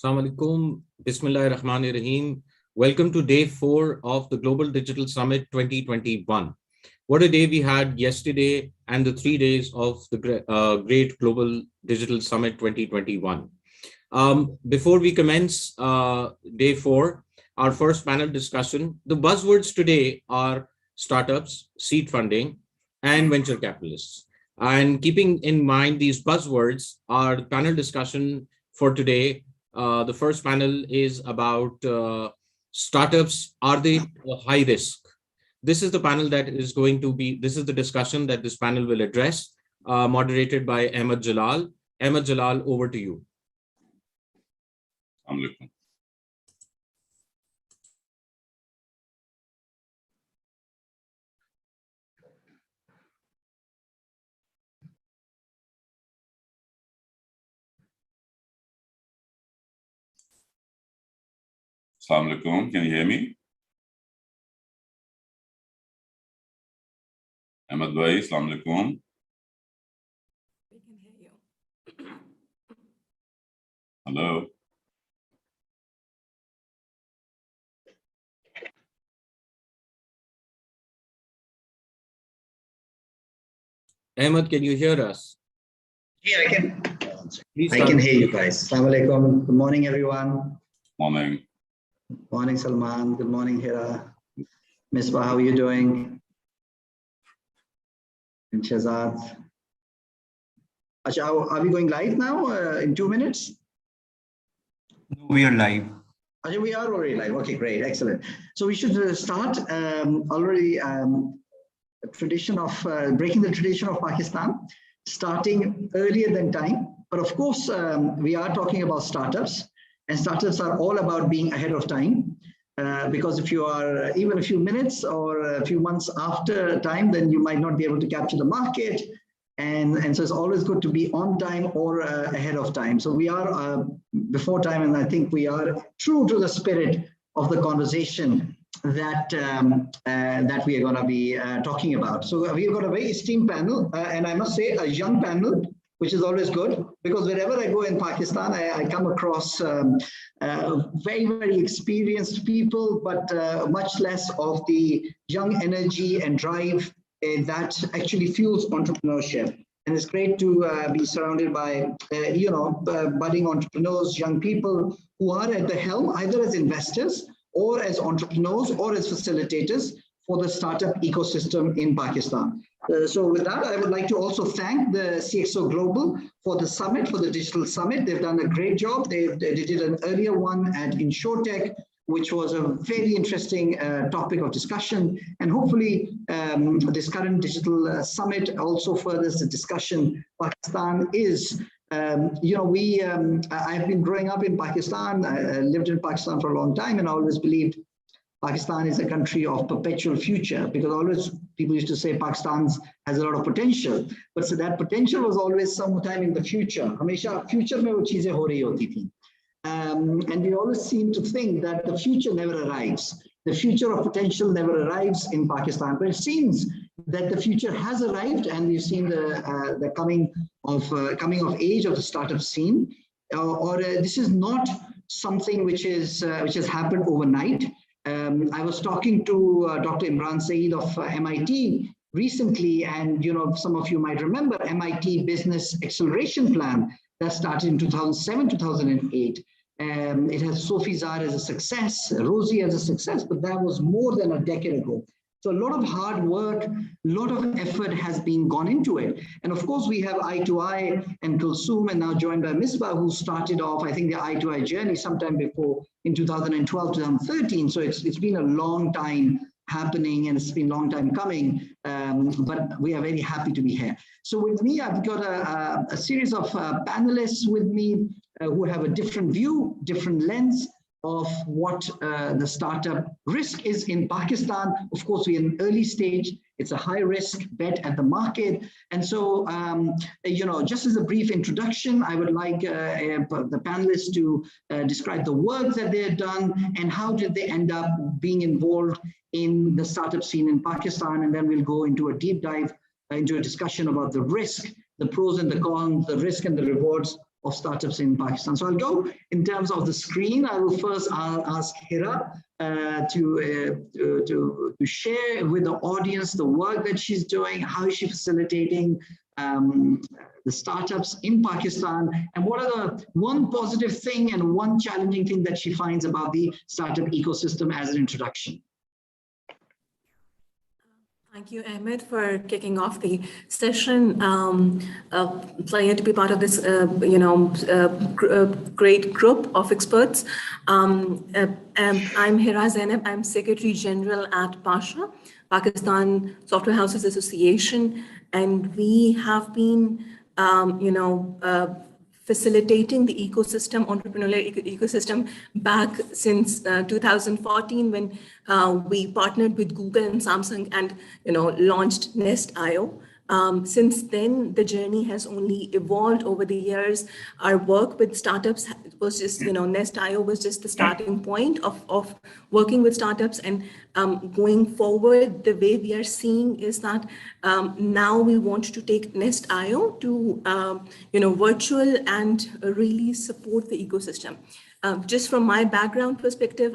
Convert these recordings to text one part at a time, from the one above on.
Assalamu alaikum. Bismillahir Rahmanir Rahim. Welcome to day 4 of the Global Digital Summit 2021. What a day we had yesterday and the 3 days of the Great Global Digital Summit 2021. Before we commence day 4, our first panel discussion, the buzzwords today are startups, seed funding, and venture capitalists. And keeping in mind these buzzwords, our panel discussion for today, the first panel is about startups. Are they high risk? This is the panel that is going to be, this is the discussion that this panel will address, moderated by Ahmad Jalal. Ahmad Jalal, over to you. Assalamu alaikum. Can you hear me? Ahmad bhai, assalamu alaikum. We can hear you. Hello. Ahmad, can you hear us? Yeah, I can. Please I start. can hear you guys. Assalamu alaikum. Good morning, everyone. Morning. Morning, Salman. Good morning, Hira. Misbah, how are you doing? And Shahzad. Asha, are we going live now in 2 minutes? We are live. Asha, we are already live. Okay, great. Excellent. So we should start already a tradition of breaking the tradition of Pakistan, starting earlier than time. But of course, we are talking about startups, and startups are all about being ahead of time. Because if you are even a few minutes or a few months after time, then you might not be able to capture the market. And so it's always good to be on time or ahead of time. So we are before time, and I think we are true to the spirit of the conversation that that we are going to be talking about. So we've got a very esteemed panel, and I must say a young panel, which is always good, because wherever I go in Pakistan, I come across very, very experienced people, but much less of the young energy and drive that actually fuels entrepreneurship. And it's great to be surrounded by, budding entrepreneurs, young people who are at the helm, either as investors or as entrepreneurs or as facilitators for the startup ecosystem in Pakistan. So with that, I would like to also thank the CXO Global for the summit, for the digital summit. They've done a great job. They did an earlier one at InsurTech, which was a very interesting topic of discussion. And hopefully this current digital summit also furthers the discussion. Pakistan is, I've been growing up in Pakistan. I lived in Pakistan for a long time, and I always believed Pakistan is a country of perpetual future, because always people used to say Pakistan has a lot of potential, but so that potential was always sometime in the future. Hamesha future mein wo cheezein ho rahi hoti thi. And we always seem to think that the future never arrives. The future of potential never arrives in Pakistan, but it seems that the future has arrived, and we've seen the coming of age of the startup scene. This is not something which has happened overnight. I was talking to Dr. Imran Saeed of MIT recently, and some of you might remember MIT Business Acceleration Plan that started in 2007, 2008. It has Sophie Zar as a success, Rosie as a success, but that was more than a decade ago. So a lot of hard work, a lot of effort has been gone into it. And of course, we have I2I and Kulsoom, and now joined by Misbah, who started off, I think, the I2I journey sometime before in 2012, 2013. So it's been a long time happening, and it's been a long time coming, but we are very happy to be here. So with me, I've got a series of panelists with me who have a different view, different lens of what the startup risk is in Pakistan. Of course, we're in early stage. It's a high risk bet at the market. And so, just as a brief introduction, I would like the panelists to describe the work that they've done and how did they end up being involved in the startup scene in Pakistan. And then we'll go into a deep dive into a discussion about the risk, the pros and the cons, the risk and the rewards of startups in Pakistan. So I'll go in terms of the screen. I will first ask Hira to share with the audience the work that she's doing, how is she facilitating the startups in Pakistan, and what are the one positive thing and one challenging thing that she finds about the startup ecosystem as an introduction. Thank you, Ahmed, for kicking off the session. Pleasure to be part of this, great group of experts. I'm Hira Zainab. I'm Secretary General at P SHA, Pakistan Software Houses Association, and we have been, facilitating the ecosystem, entrepreneurial ecosystem back since 2014 when we partnered with Google and Samsung and launched Nest.io. Since then, the journey has only evolved over the years. Our work with startups was just, Nest.io was just the starting point of working with startups. And going forward, the way we are seeing is that now we want to take Nest.io to, virtual and really support the ecosystem. Just from my background perspective,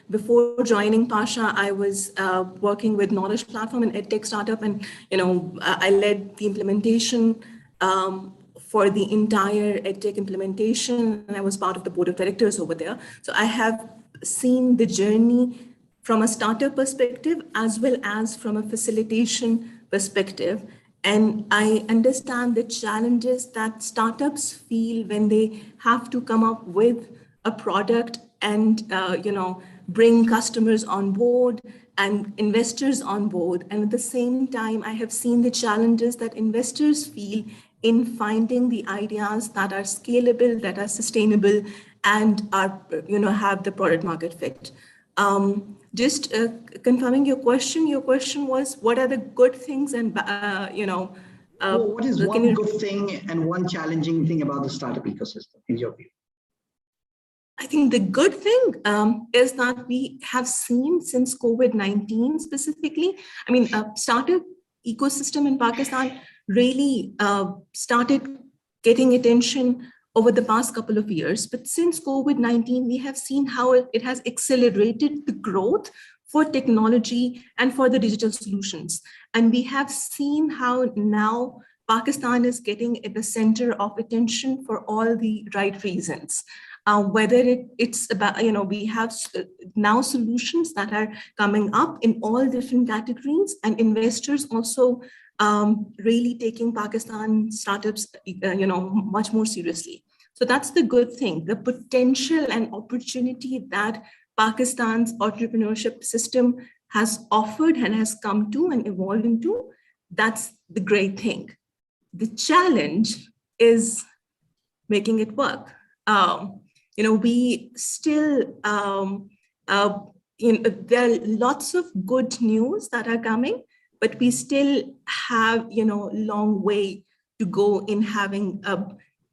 before joining P SHA, I was working with Knowledge Platform, an edtech startup, and I led the implementation for the entire edtech implementation, and I was part of the board of directors over there. So I have seen the journey from a startup perspective as well as from a facilitation perspective. And I understand the challenges that startups feel when they have to come up with a product and bring customers on board and investors on board. And at the same time, I have seen the challenges that investors feel in finding the ideas that are scalable, that are sustainable, and are have the product market fit. Just confirming your question was, what are the good things and what is one good thing and one challenging thing about the startup ecosystem in your view? I think the good thing is that we have seen since COVID-19 specifically, startup ecosystem in Pakistan really started getting attention over the past couple of years. But since COVID-19, we have seen how it has accelerated the growth for technology and for the digital solutions. And we have seen how now Pakistan is getting at the center of attention for all the right reasons. Whether it's about, we have now solutions that are coming up in all different categories, and investors also really taking Pakistan startups, much more seriously. So that's the good thing, the potential and opportunity that Pakistan's entrepreneurship system has offered and has come to and evolved into. That's the great thing. The challenge is making it work. We still, there are lots of good news that are coming, but we still have, long way to go in having a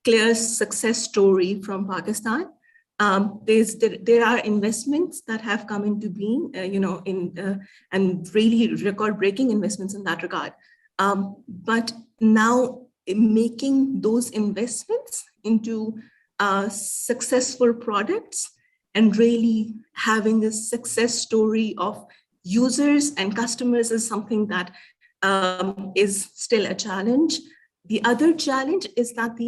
clear success story from Pakistan. There are investments that have come into being, and really record-breaking investments in that regard. But now making those investments into successful products and really having a success story of users and customers is something that is still a challenge. The other challenge is that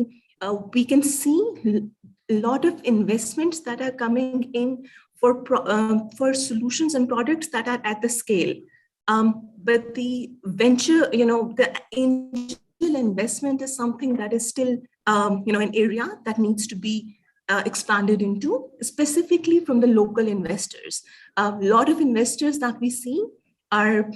we can see a lot of investments that are coming in for solutions and products that are at the scale. But the venture, the angel investment is something that is still, an area that needs to be expanded into, specifically from the local investors. A lot of investors that we see are,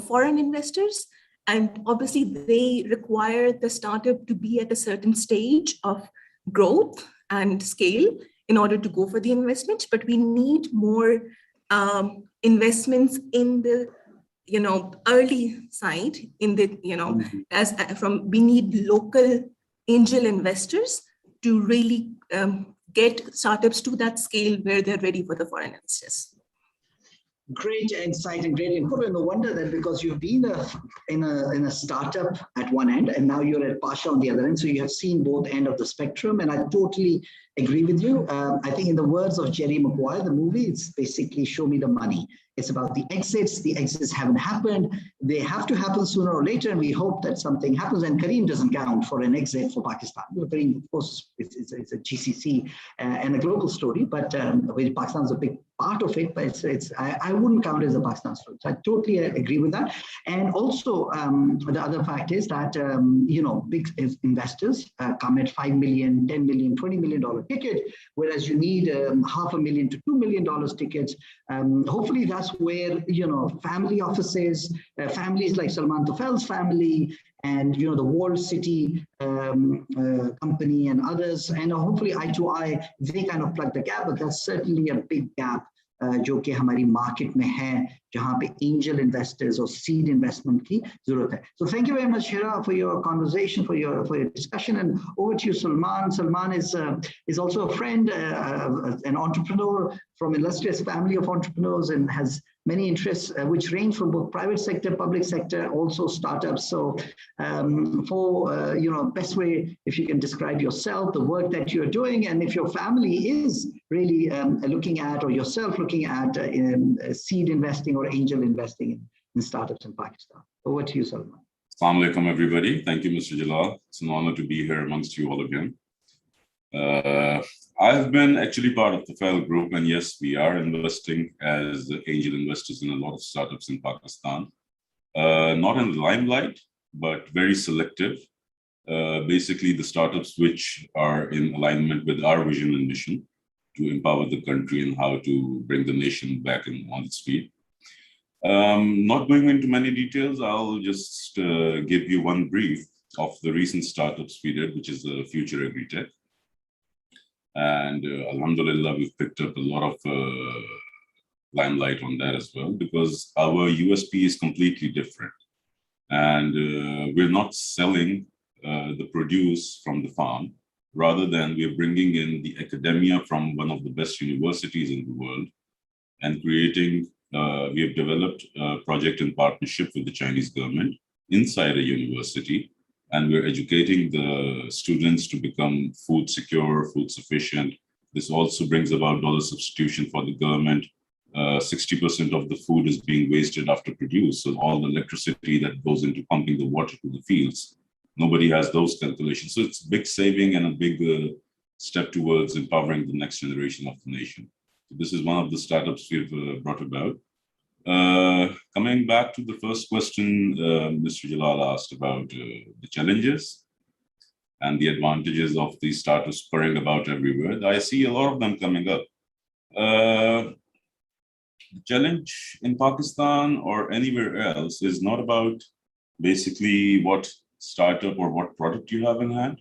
foreign investors, and obviously they require the startup to be at a certain stage of growth and scale in order to go for the investment. But we need more investments in the early side, in the we need local angel investors to really get startups to that scale where they're ready for the foreign investors. Great insight and great input. And no wonder that because you've been in a startup at one end and now you're at P SHA on the other end. So you have seen both end of the spectrum. And I totally agree with you. I think in the words of Jerry Maguire, the movie, it's basically show me the money. It's about the exits. The exits haven't happened. They have to happen sooner or later. And we hope that something happens. And Kareem doesn't count for an exit for Pakistan. Kareem, of course, it's a GCC and a global story, but Pakistan is a big part of it, but I wouldn't count it as a Pakistan story. So I totally agree with that. And also the other fact is that, big investors come at $5 million, $10 million, $20 million ticket, whereas you need $500,000 to $2 million tickets. Hopefully that's where, family offices, families like Salman Tufail's family, and the Walled City company and others, and hopefully eye to eye, they kind of plug the gap, but that's certainly a big gap जो कि हमारी market में है, जहाँ पे angel investors or seed investment की ज़रूरत है. So thank you very much, Hira, for your conversation, for your discussion, and over to you, Salman. Salman is also a friend, an entrepreneur from illustrious family of entrepreneurs, and has many interests which range from both private sector, public sector, also startups. So best way, if you can describe yourself, the work that you're doing, and if your family is really looking at, or yourself looking at seed investing or angel investing in startups in Pakistan. Over to you, Salman. Assalamu alaikum, everybody. Thank you, Mr. Jalal. It's an honor to be here amongst you all again. I've been actually part of the Tufail group, and yes, we are investing as angel investors in a lot of startups in Pakistan. Not in the limelight, but very selective. Basically, the startups which are in alignment with our vision and mission to empower the country and how to bring the nation back on its feet. Not going into many details, I'll just give you one brief of the recent startups we did, which is the Future Agri-Tech. And Alhamdulillah, we've picked up a lot of limelight on that as well, because our USP is completely different. And we're not selling the produce from the farm, rather than we're bringing in the academia from one of the best universities in the world and creating, we have developed a project in partnership with the Chinese government inside a university. And we're educating the students to become food secure, food sufficient. This also brings about dollar substitution for the government. 60% of the food is being wasted after produce. So all the electricity that goes into pumping the water to the fields, nobody has those calculations. So it's a big saving and a big step towards empowering the next generation of the nation. So this is one of the startups we've brought about. Coming back to the first question Mr. Jalal asked about the challenges and the advantages of these startups spurring about everywhere, I see a lot of them coming up. The challenge in Pakistan or anywhere else is not about basically what startup or what product you have in hand.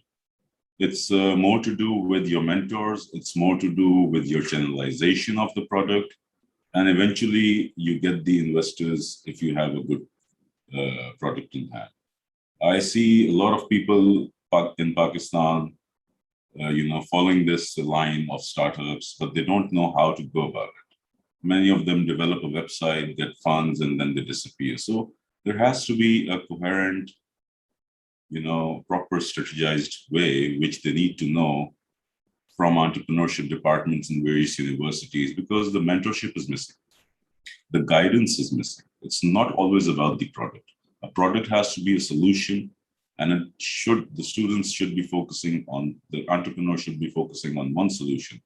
It's more to do with your mentors. It's more to do with your channelization of the product. And eventually you get the investors if you have a good product in hand. I see a lot of people in Pakistan, following this line of startups, but they don't know how to go about it. Many of them develop a website, get funds, and then they disappear. So there has to be a coherent, proper strategized way, which they need to know from entrepreneurship departments in various universities, because the mentorship is missing. The guidance is missing. It's not always about the product. A product has to be a solution, and the students should be focusing on, the entrepreneur should be focusing on one solution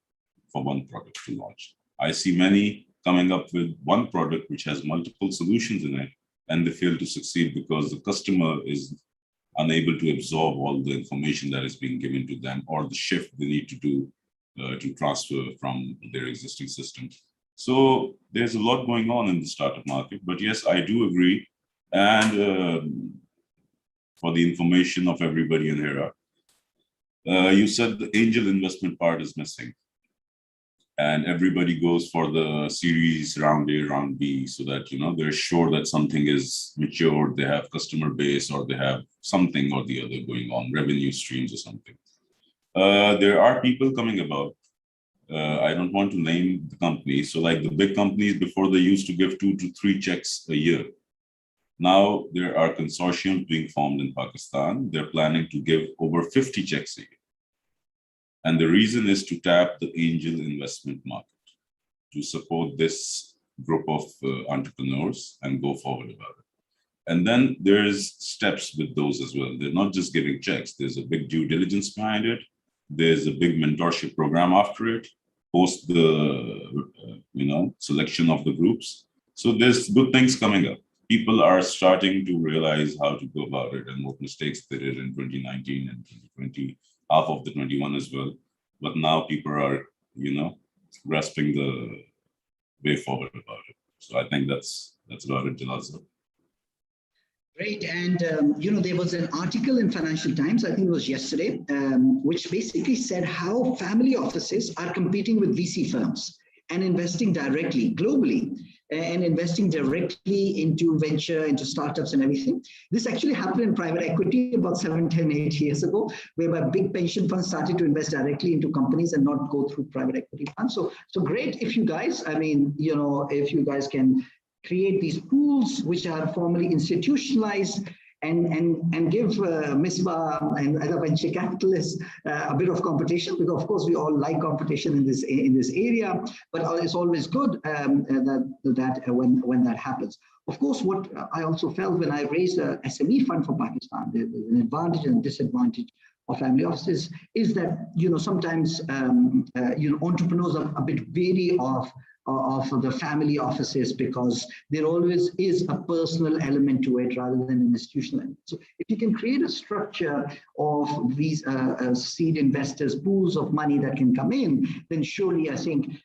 for one product to launch. I see many coming up with one product which has multiple solutions in it, and they fail to succeed because the customer is unable to absorb all the information that is being given to them, or the shift they need to do to transfer from their existing system. So there's a lot going on in the startup market, but yes, I do agree. And for the information of everybody in Hira, you said the angel investment part is missing. And everybody goes for the series round A, round B, so that, they're sure that something is mature, they have customer base, or they have something or the other going on, revenue streams or something. There are people coming about I don't want to name the companies. So like the big companies before, they used to give 2 to 3 checks a year. Now there are consortiums being formed in Pakistan. They're planning to give over 50 checks a year. And the reason is to tap the angel investment market, to support this group of entrepreneurs and go forward about it. And then there's steps with those as well. They're not just giving checks. There's a big due diligence behind it. There's a big mentorship program after it, post the selection of the groups. So there's good things coming up. People are starting to realize how to go about it and what mistakes they did in 2019 and 2020, half of the 21 as well. But now people are, grasping the way forward about it. So I think that's about it, Jalal. Great. And, there was an article in Financial Times, I think it was yesterday, which basically said how family offices are competing with VC firms and investing directly, globally, and investing directly into venture, into startups and everything. This actually happened in private equity about 7, 10, 8 years ago, whereby big pension funds started to invest directly into companies and not go through private equity funds. So great if you guys, if you guys can create these pools which are formally institutionalized and give Misbah and other venture capitalists a bit of competition, because of course we all like competition in this area, but it's always good that when that happens. Of course, what I also felt when I raised a SME fund for Pakistan, there's an advantage and disadvantage of family offices is that sometimes entrepreneurs are a bit wary of the family offices because there always is a personal element to it rather than an institutional element. So if you can create a structure of these seed investors, pools of money that can come in, then surely I think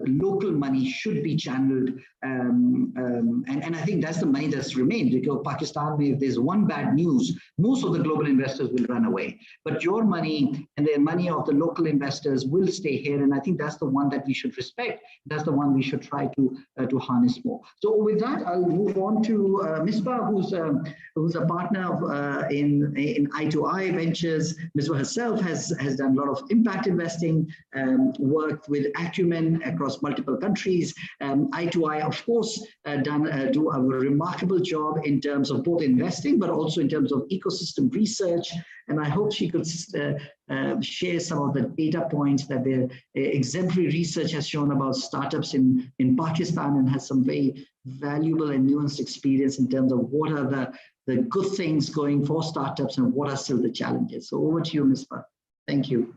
local money should be channeled. And I think that's the money that's remained, because Pakistan, if there's one bad news, most of the global investors will run away. But your money and the money of the local investors will stay here. And I think that's the one that we should respect. That's the one we should try to harness more. So with that, I'll move on to Misbah, who's a partner in I2I Ventures. Misbah herself has done a lot of impact investing, worked with acumen across multiple countries. I2I, of course, do a remarkable job in terms of both investing, but also in terms of ecosystem research. And I hope she could share some of the data points that the exemplary research has shown about startups in Pakistan, and has some very valuable and nuanced experience in terms of what are the good things going for startups and what are still the challenges. So over to you, Misbah. Thank you.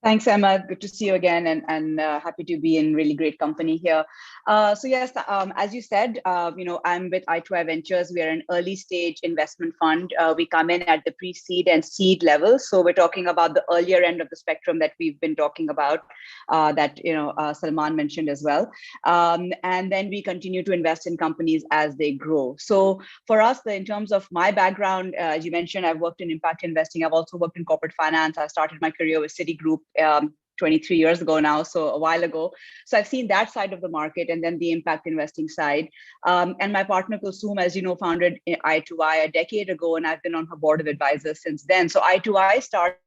Thanks, Ahmad. Good to see you again, and happy to be in really great company here. So yes, as you said, I'm with I2I Ventures. We are an early stage investment fund. We come in at the pre-seed and seed level. So we're talking about the earlier end of the spectrum that we've been talking about, that Salman mentioned as well. And then we continue to invest in companies as they grow. So for us, in terms of my background, as you mentioned, I've worked in impact investing. I've also worked in corporate finance. I started my career with Citigroup 23 years ago now, so a while ago. So I've seen that side of the market, and then the impact investing side. And my partner Kulsoom, as you know, founded I2I a decade ago, and I've been on her board of advisors since then. So I2I started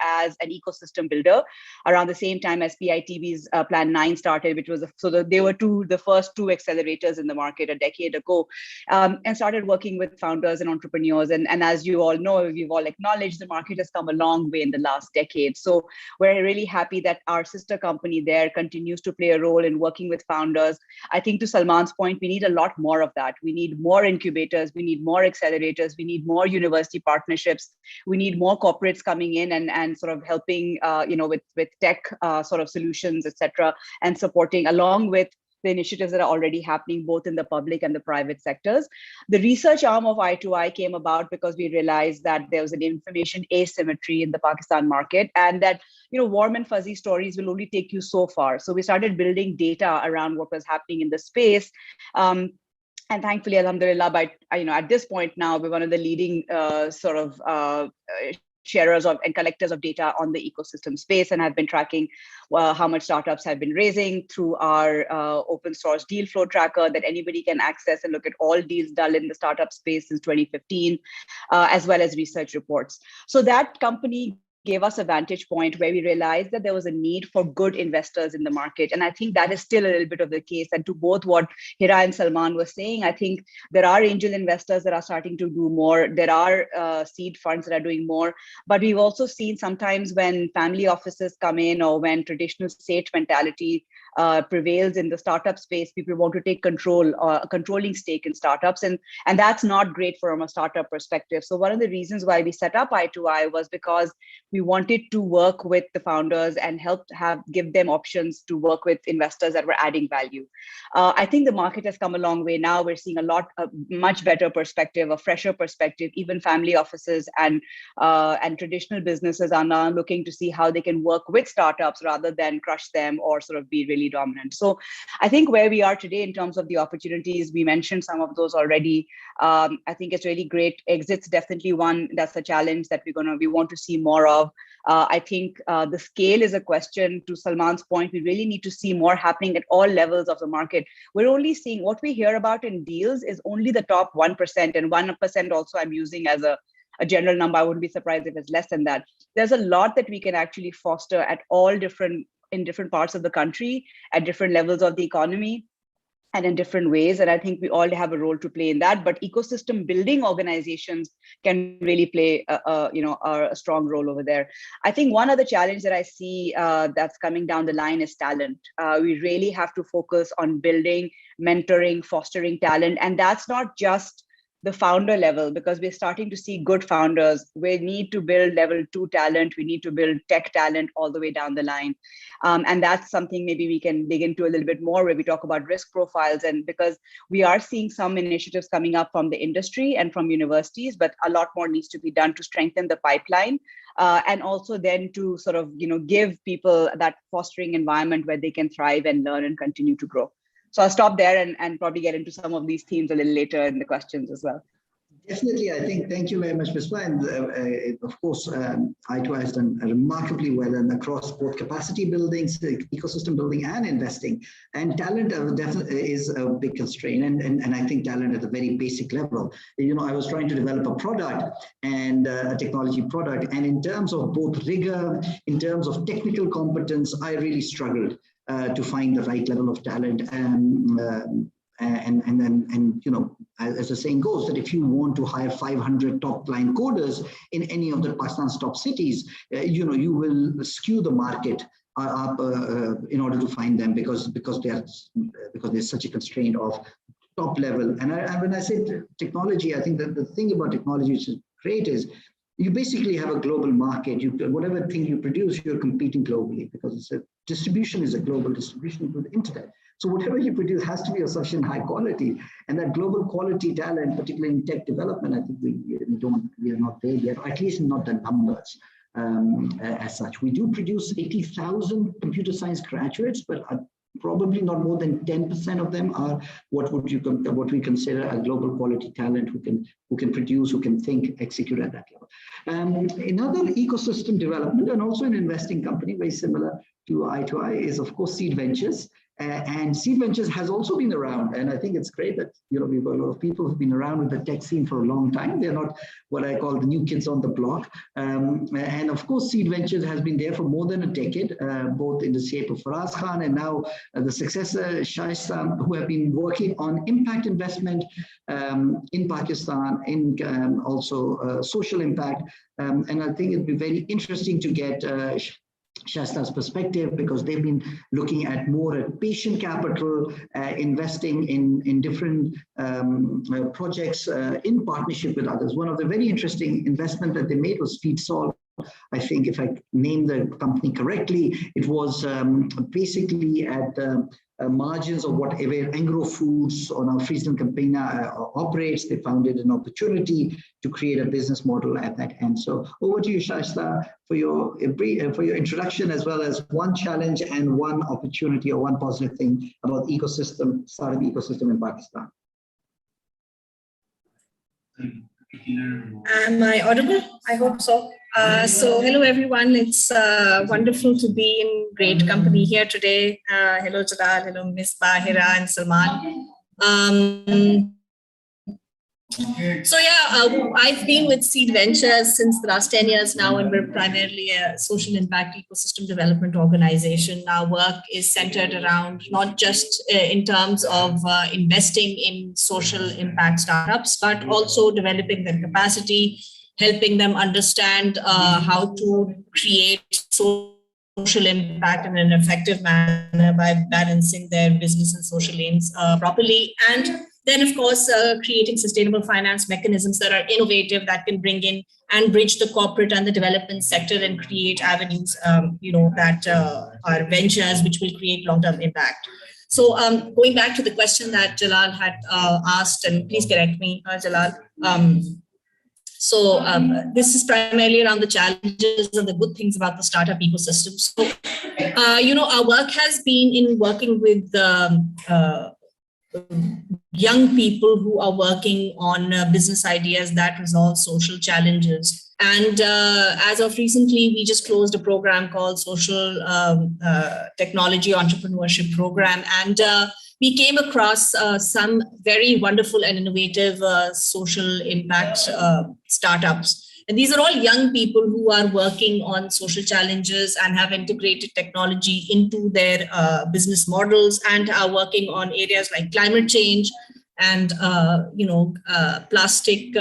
as an ecosystem builder around the same time as PITB's Plan 9 started, which was they were the first two accelerators in the market a decade ago, and started working with founders and entrepreneurs. And as you all know, we've all acknowledged, the market has come a long way in the last decade. So we're really happy that our sister company there continues to play a role in working with founders. I think to Salman's point, we need a lot more of that. We need more incubators, we need more accelerators, we need more university partnerships, we need more corporates coming in and sort of helping with tech sort of solutions, etc., and supporting along with the initiatives that are already happening both in the public and the private sectors. The research arm of I2I came about because we realized that there was an information asymmetry in the Pakistan market, and that warm and fuzzy stories will only take you so far. So we started building data around what was happening in the space. And thankfully, alhamdulillah, at this point now, we're one of the leading sharers of and collectors of data on the ecosystem space, and have been tracking how much startups have been raising through our open source deal flow tracker that anybody can access and look at all deals done in the startup space since 2015, as well as research reports. So that company gave us a vantage point where we realized that there was a need for good investors in the market. And I think that is still a little bit of the case. And to both what Hira and Salman were saying, I think there are angel investors that are starting to do more. There are seed funds that are doing more. But we've also seen sometimes when family offices come in or when traditional state mentality prevails in the startup space, people want to take control or a controlling stake in startups. And that's not great from a startup perspective. So one of the reasons why we set up I2I was because we wanted to work with the founders and give them options to work with investors that were adding value. I think the market has come a long way now. We're seeing a much better perspective, a fresher perspective. Even family offices and traditional businesses are now looking to see how they can work with startups rather than crush them or sort of be really dominant. So I think where we are today in terms of the opportunities, we mentioned some of those already. I think it's really great. Exit's definitely one that's a challenge that we want to see more of. I think the scale is a question. To Salman's point, we really need to see more happening at all levels of the market. We're only seeing what we hear about in deals is only the top 1%, and 1% also I'm using as a general number. I wouldn't be surprised if it's less than that. There's a lot that we can actually foster at in different parts of the country, at different levels of the economy, and in different ways. And I think we all have a role to play in that. But ecosystem building organizations can really play a strong role over there. I think one other challenge that I see that's coming down the line is talent. We really have to focus on building, mentoring, fostering talent. And that's not just the founder level, because we're starting to see good founders. We need to build level 2 talent. We need to build tech talent all the way down the line. And that's something maybe we can dig into a little bit more where we talk about risk profiles. And because we are seeing some initiatives coming up from the industry and from universities, but a lot more needs to be done to strengthen the pipeline. And also then to sort of, give people that fostering environment where they can thrive and learn and continue to grow. So I'll stop there and probably get into some of these themes a little later in the questions as well. Definitely, I think, thank you very much, Misbah. And of course, I2I has done remarkably well and across both capacity building, ecosystem building and investing. And talent definitely is a big constraint. And I think talent at a very basic level. I was trying to develop a product and a technology product. And in terms of both rigor, in terms of technical competence, I really struggled to find the right level of talent. As the saying goes, that if you want to hire 500 top line coders in any of the Pakistan's top cities, you will skew the market up in order to find them because there's such a constraint of top level. And when I say technology, I think that the thing about technology which is great is you basically have a global market. Whatever thing you produce, you're competing globally because distribution is a global distribution with the internet. So whatever you produce has to be of sufficient high quality, and that global quality talent, particularly in tech development, I think we are not there yet, or at least not the numbers as such. We do produce 80,000 computer science graduates, but probably not more than 10% of them are what we consider a global quality talent who can produce, who can think, execute at that level. Another ecosystem development and also an investing company very similar to I2I is of course Seed Ventures. And Seed Ventures has also been around, and I think it's great that we've got a lot of people who've been around with the tech scene for a long time. They're not what I call the new kids on the block. And of course, Seed Ventures has been there for more than a decade, both in the shape of Faraz Khan and now the successor Shaista, who have been working on impact investment in Pakistan, in also social impact. And I think it'd be very interesting to get Shaista's perspective, because they've been looking at more at patient capital, investing in different projects in partnership with others. One of the very interesting investment that they made was Feedsalt. I think if I name the company correctly, it was basically at margins of whatever Angro Foods or now Friesland Campina operates. They found it an opportunity to create a business model at that end. So over to you, Shaista, for your introduction, as well as one challenge and one opportunity or one positive thing about startup ecosystem in Pakistan. Am I audible? I hope so. So hello, everyone. It's wonderful to be in great company here today. Hello, Jalal. Hello, Misbah, Hira, and Salman. So I've been with Seed Ventures since the last 10 years now, and we're primarily a social impact ecosystem development organization. Our work is centered around not just in terms of investing in social impact startups, but also developing their capacity, helping them understand how to create social impact in an effective manner by balancing their business and social aims properly. And then, of course, creating sustainable finance mechanisms that are innovative, that can bring in and bridge the corporate and the development sector and create avenues, that are ventures which will create long-term impact. So going back to the question that Jalal had asked, and please correct me, Jalal. This is primarily around the challenges and the good things about the startup ecosystem. So, our work has been in working with young people who are working on business ideas that resolve social challenges. And as of recently, we just closed a program called Social Technology Entrepreneurship Program. And we came across some very wonderful and innovative social impact startups. And these are all young people who are working on social challenges and have integrated technology into their business models and are working on areas like climate change and, plastic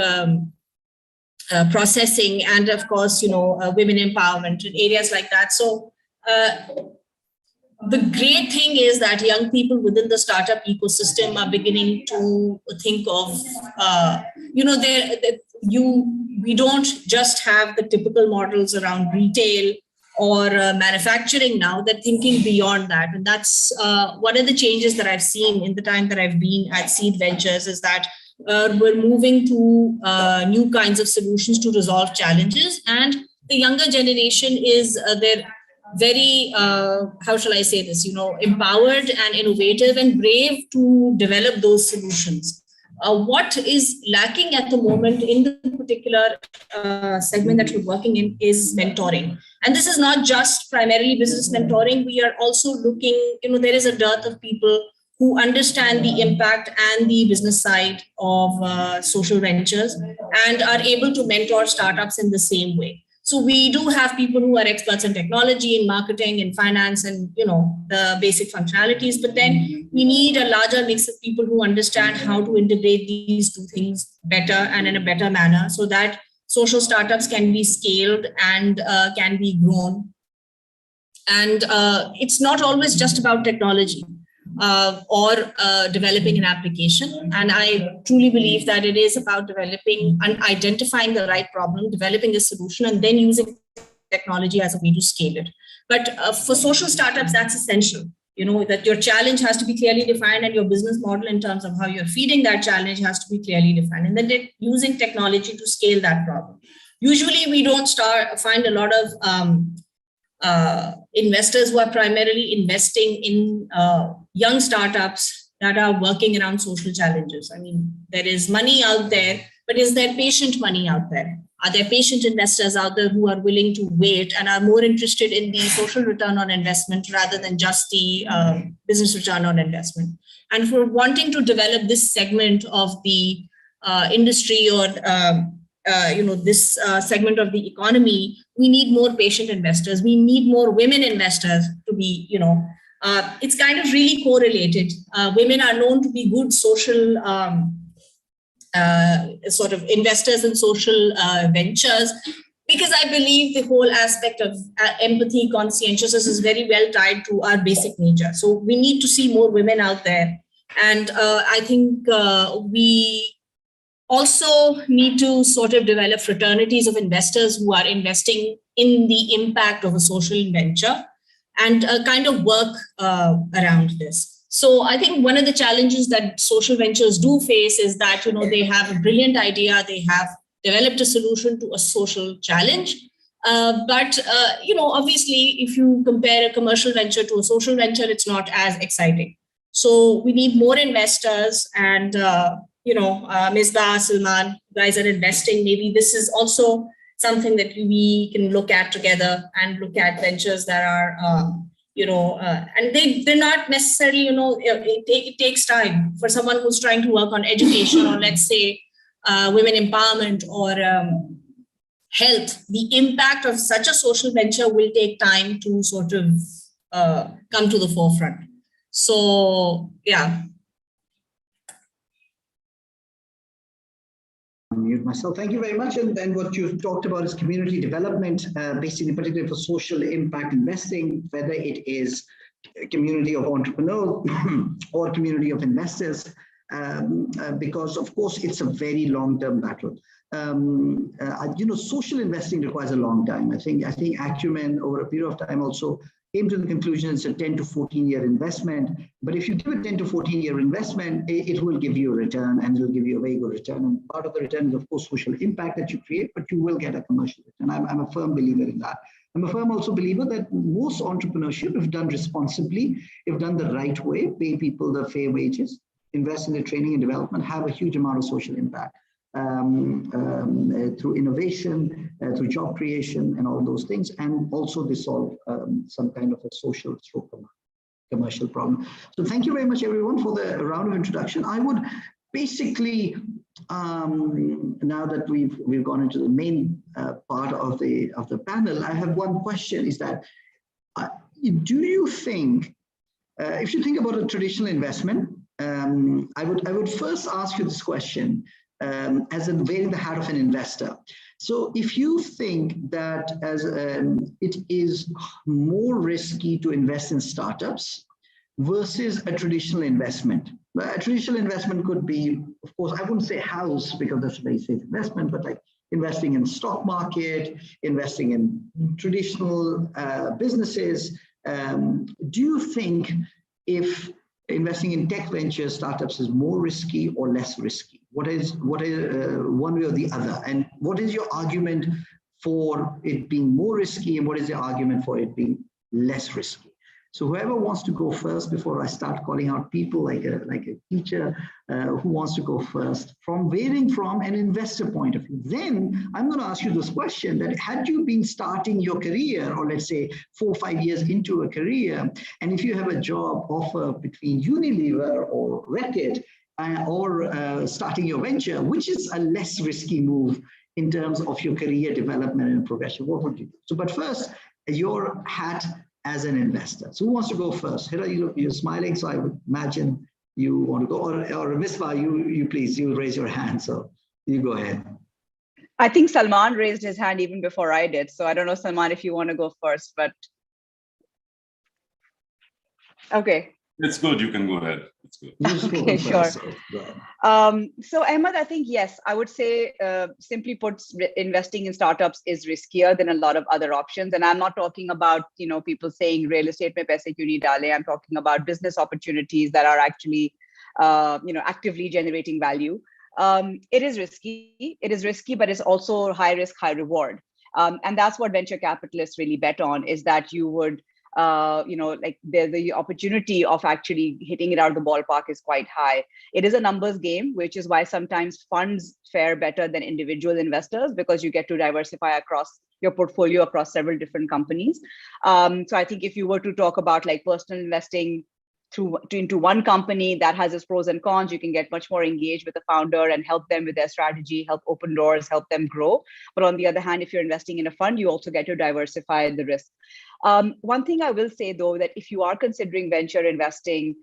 processing, and of course, women empowerment and areas like that. So the great thing is that young people within the startup ecosystem are beginning to think of, we don't just have the typical models around retail or manufacturing now. They're thinking beyond that. And that's one of the changes that I've seen in the time that I've been at Seed Ventures, is that we're moving to new kinds of solutions to resolve challenges. And the younger generation is they're very, how shall I say this, empowered and innovative and brave to develop those solutions. What is lacking at the moment in the particular segment that we're working in is mentoring. And this is not just primarily business mentoring. We are also looking, there is a dearth of people who understand the impact and the business side of social ventures and are able to mentor startups in the same way. So we do have people who are experts in technology, in marketing, in finance, and the basic functionalities. But then we need a larger mix of people who understand how to integrate these two things better and in a better manner, so that social startups can be scaled and can be grown. And it's not always just about technology or developing an application. And I truly believe that it is about developing and identifying the right problem, developing a solution, and then using technology as a way to scale it. But for social startups, that's essential. That your challenge has to be clearly defined, and your business model in terms of how you're feeding that challenge has to be clearly defined. And then using technology to scale that problem. Usually we don't find a lot of investors who are primarily investing in young startups that are working around social challenges. I mean, there is money out there, but is there patient money out there? Are there patient investors out there who are willing to wait and are more interested in the social return on investment rather than just the business return on investment? And for wanting to develop this segment of the industry or this segment of the economy, we need more patient investors. We need more women investors to be, it's kind of really correlated. Women are known to be good social sort of investors in social ventures, because I believe the whole aspect of empathy, conscientiousness is very well tied to our basic nature. So we need to see more women out there. And I think we also need to sort of develop fraternities of investors who are investing in the impact of a social venture and kind of work around this. So I think one of the challenges that social ventures do face is that, they have a brilliant idea, they have developed a solution to a social challenge. But obviously, if you compare a commercial venture to a social venture, it's not as exciting. So we need more investors, and Misbah, Salman, guys are investing. Maybe this is also something that we can look at together and look at ventures that are, and they're not necessarily, it takes time for someone who's trying to work on education or let's say women empowerment or health, the impact of such a social venture will take time to sort of come to the forefront. So, yeah. Mute myself. Thank you very much. And what you've talked about is community development, basically particularly for social impact investing, whether it is a community of entrepreneurs or community of investors, because of course it's a very long-term battle. Social investing requires a long time. I think Acumen over a period of time also came to the conclusion it's a 10 to 14-year investment. But if you give a 10 to 14-year investment, it will give you a return, and it will give you a very good return. And part of the return is, of course, social impact that you create, but you will get a commercial return. I'm a firm believer in that. I'm a firm also believer that most entrepreneurship, if done responsibly, if done the right way, pay people the fair wages, invest in their training and development, have a huge amount of social impact. Through innovation, through job creation and all those things, and also they solve some kind of a social stroke commercial problem. So thank you very much everyone for the round of introduction. I would basically, now that we've gone into the main part of the panel, I have one question, is that do you think, if you think about a traditional investment, I would first ask you this question, as in wearing the hat of an investor. So if you think that it is more risky to invest in startups versus a traditional investment. A traditional investment could be, of course, I wouldn't say house because that's a very safe investment, but like investing in stock market, investing in traditional businesses. Do you think if investing in tech venture startups is more risky or less risky? What is one way or the other? And what is your argument for it being more risky, and what is the argument for it being less risky? So whoever wants to go first before I start calling out people like a teacher who wants to go first, varying from an investor point of view. Then I'm going to ask you this question, that had you been starting your career, or let's say 4 or 5 years into a career, and if you have a job offer between Unilever or Reckitt or starting your venture, which is a less risky move in terms of your career development and progression, what would you do? So, but first, your hat as an investor. So who wants to go first? Hira, you're smiling, so I would imagine you want to go, or Misbah, you please, you raise your hand, so you go ahead. I think Salman raised his hand even before I did. So I don't know, Salman, if you want to go first, but okay. It's good, you can go ahead. It's good. Okay, sure. So Ahmad, I think, yes, I would say simply put, investing in startups is riskier than a lot of other options. And I'm not talking about, people saying real estate mein paise kyun nahi dale. I'm talking about business opportunities that are actually, actively generating value. It is risky, but it's also high risk, high reward. And that's what venture capitalists really bet on, is that you would, the opportunity of actually hitting it out of the ballpark is quite high. It is a numbers game, which is why sometimes funds fare better than individual investors, because you get to diversify across your portfolio across several different companies. So I think if you were to talk about like personal investing into one company that has its pros and cons, you can get much more engaged with the founder and help them with their strategy, help open doors, help them grow. But on the other hand, if you're investing in a fund, you also get to diversify the risk. One thing I will say, though, that if you are considering venture investing,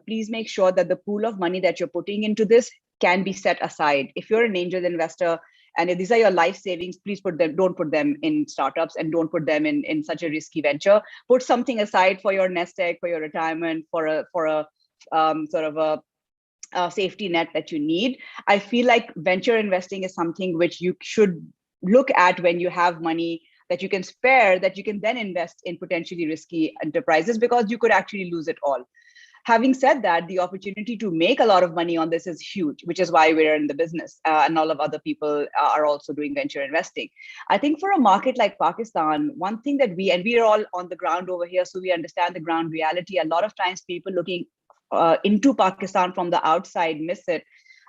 please make sure that the pool of money that you're putting into this can be set aside. If you're an angel investor and if these are your life savings, please don't put them in startups, and don't put them in such a risky venture. Put something aside for your nest egg, for your retirement, for a sort of a safety net that you need. I feel like venture investing is something which you should look at when you have money that you can spare, that you can then invest in potentially risky enterprises, because you could actually lose it all. Having said that, the opportunity to make a lot of money on this is huge, which is why we're in the business, and all of other people are also doing venture investing. I think for a market like Pakistan, one thing that we are all on the ground over here, so we understand the ground reality. A lot of times people looking into Pakistan from the outside miss it.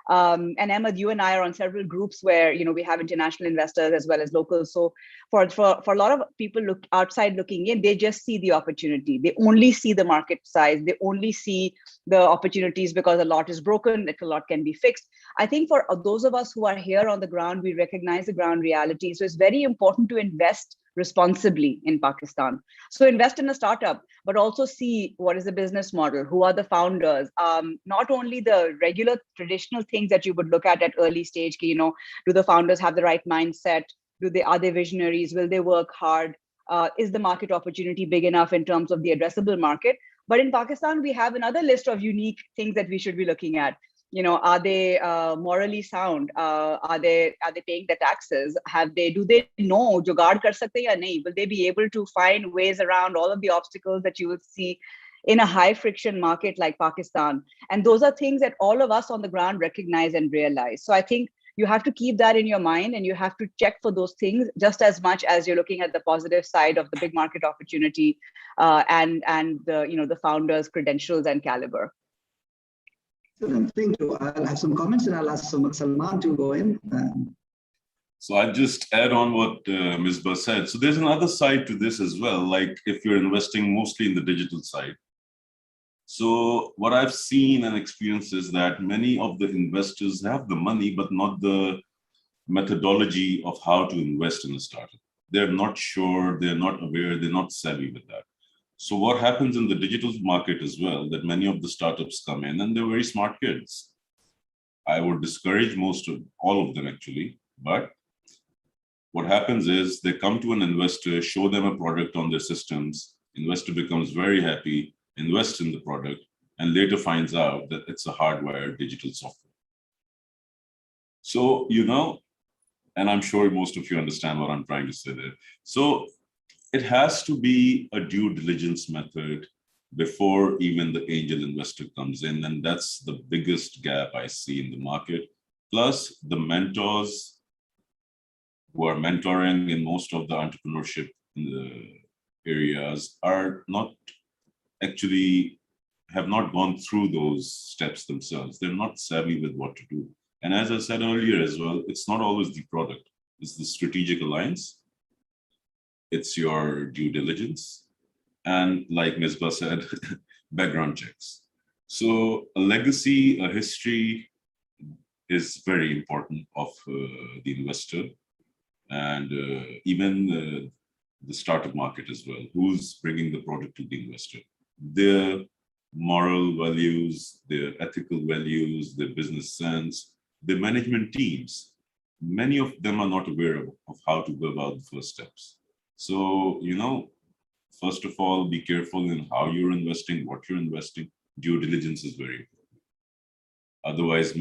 And Ahmad, you and I are on several groups where, we have international investors as well as locals. So for a lot of people outside looking in, they just see the opportunity. They only see the market size. They only see the opportunities because a lot is broken, that a lot can be fixed. I think for those of us who are here on the ground, we recognize the ground reality. So it's very important to invest responsibly in Pakistan. So invest in a startup, but also see what is the business model, who are the founders, not only the regular traditional things that you would look at early stage, do the founders have the right mindset? Are they visionaries? Will they work hard? Is the market opportunity big enough in terms of the addressable market? But in Pakistan, we have another list of unique things that we should be looking at. Are they morally sound? Are they paying their taxes? Do they know jugaad kar sakte ya nahi? Will they be able to find ways around all of the obstacles that you would see in a high friction market like Pakistan? And those are things that all of us on the ground recognize and realize. So I think you have to keep that in your mind, and you have to check for those things just as much as you're looking at the positive side of the big market opportunity and the founders' credentials and caliber. Thank you. I'll have some comments and I'll ask Salman to go in. So I'll just add on what Misbah said. So there's another side to this as well, like if you're investing mostly in the digital side. So what I've seen and experienced is that many of the investors have the money, but not the methodology of how to invest in a startup. They're not sure, they're not aware, they're not savvy with that. So what happens in the digital market as well, that many of the startups come in and they're very smart kids. I would discourage all of them actually, but what happens is they come to an investor, show them a product on their systems, investor becomes very happy, invests in the product, and later finds out that it's a hardwired digital software. So, and I'm sure most of you understand what I'm trying to say there. So it has to be a due diligence method before even the angel investor comes in. And that's the biggest gap I see in the market. Plus the mentors who are mentoring in most of the entrepreneurship in the areas are not actually have not gone through those steps themselves. They're not savvy with what to do. And as I said earlier as well, it's not always the product. It's the strategic alliance. It's your due diligence. And like Misbah said, background checks. So a legacy, a history is very important of the investor and even the startup market as well. Who's bringing the product to the investor? Their moral values, their ethical values, their business sense, their management teams. Many of them are not aware of how to go about the first steps. So, first of all, be careful in how you're investing, what you're investing. Due diligence is very important. Otherwise,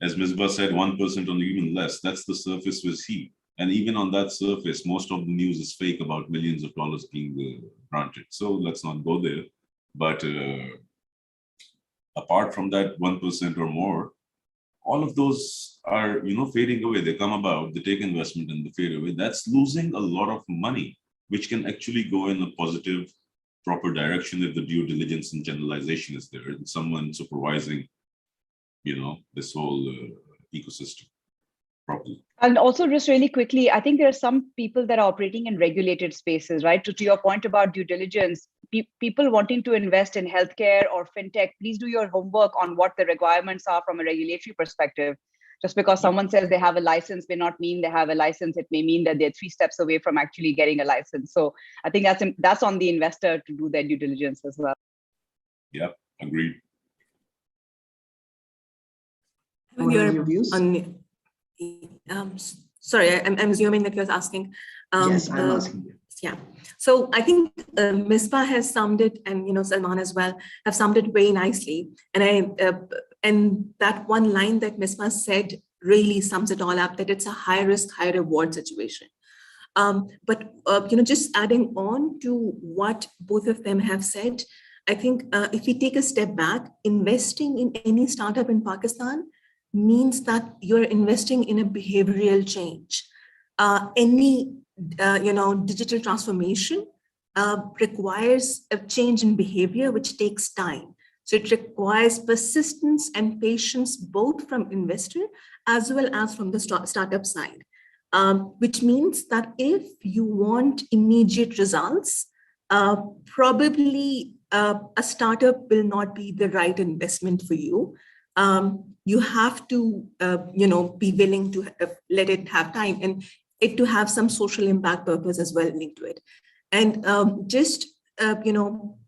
as Misbah said, 1% or even less, that's the surface we see. And even on that surface, most of the news is fake about millions of dollars being granted. So let's not go there. But apart from that 1% or more, all of those are, fading away. They come about, they take investment and they fade away. That's losing a lot of money, which can actually go in a positive, proper direction if the due diligence and generalization is there and someone supervising, this whole ecosystem properly. And also just really quickly, I think there are some people that are operating in regulated spaces, right? To your point about due diligence, people wanting to invest in healthcare or fintech, please do your homework on what the requirements are from a regulatory perspective. Just because someone says they have a license may not mean they have a license. It may mean that they're 3 steps away from actually getting a license. So I think that's on the investor to do their due diligence as well. Yeah, agreed. Your views? Sorry, I'm assuming that you're asking. Yes, I'm asking you. Yeah. So I think Misbah has summed it, and Salman as well have summed it very nicely. And that one line that Misbah said really sums it all up, that it's a high risk, high reward situation. But just adding on to what both of them have said, I think if we take a step back, investing in any startup in Pakistan means that you're investing in a behavioral change. Any digital transformation requires a change in behavior, which takes time. So it requires persistence and patience, both from investor as well as from the startup side, which means that if you want immediate results, probably a startup will not be the right investment for you. You have to, be willing to let it have time and it to have some social impact purpose as well linked to it. And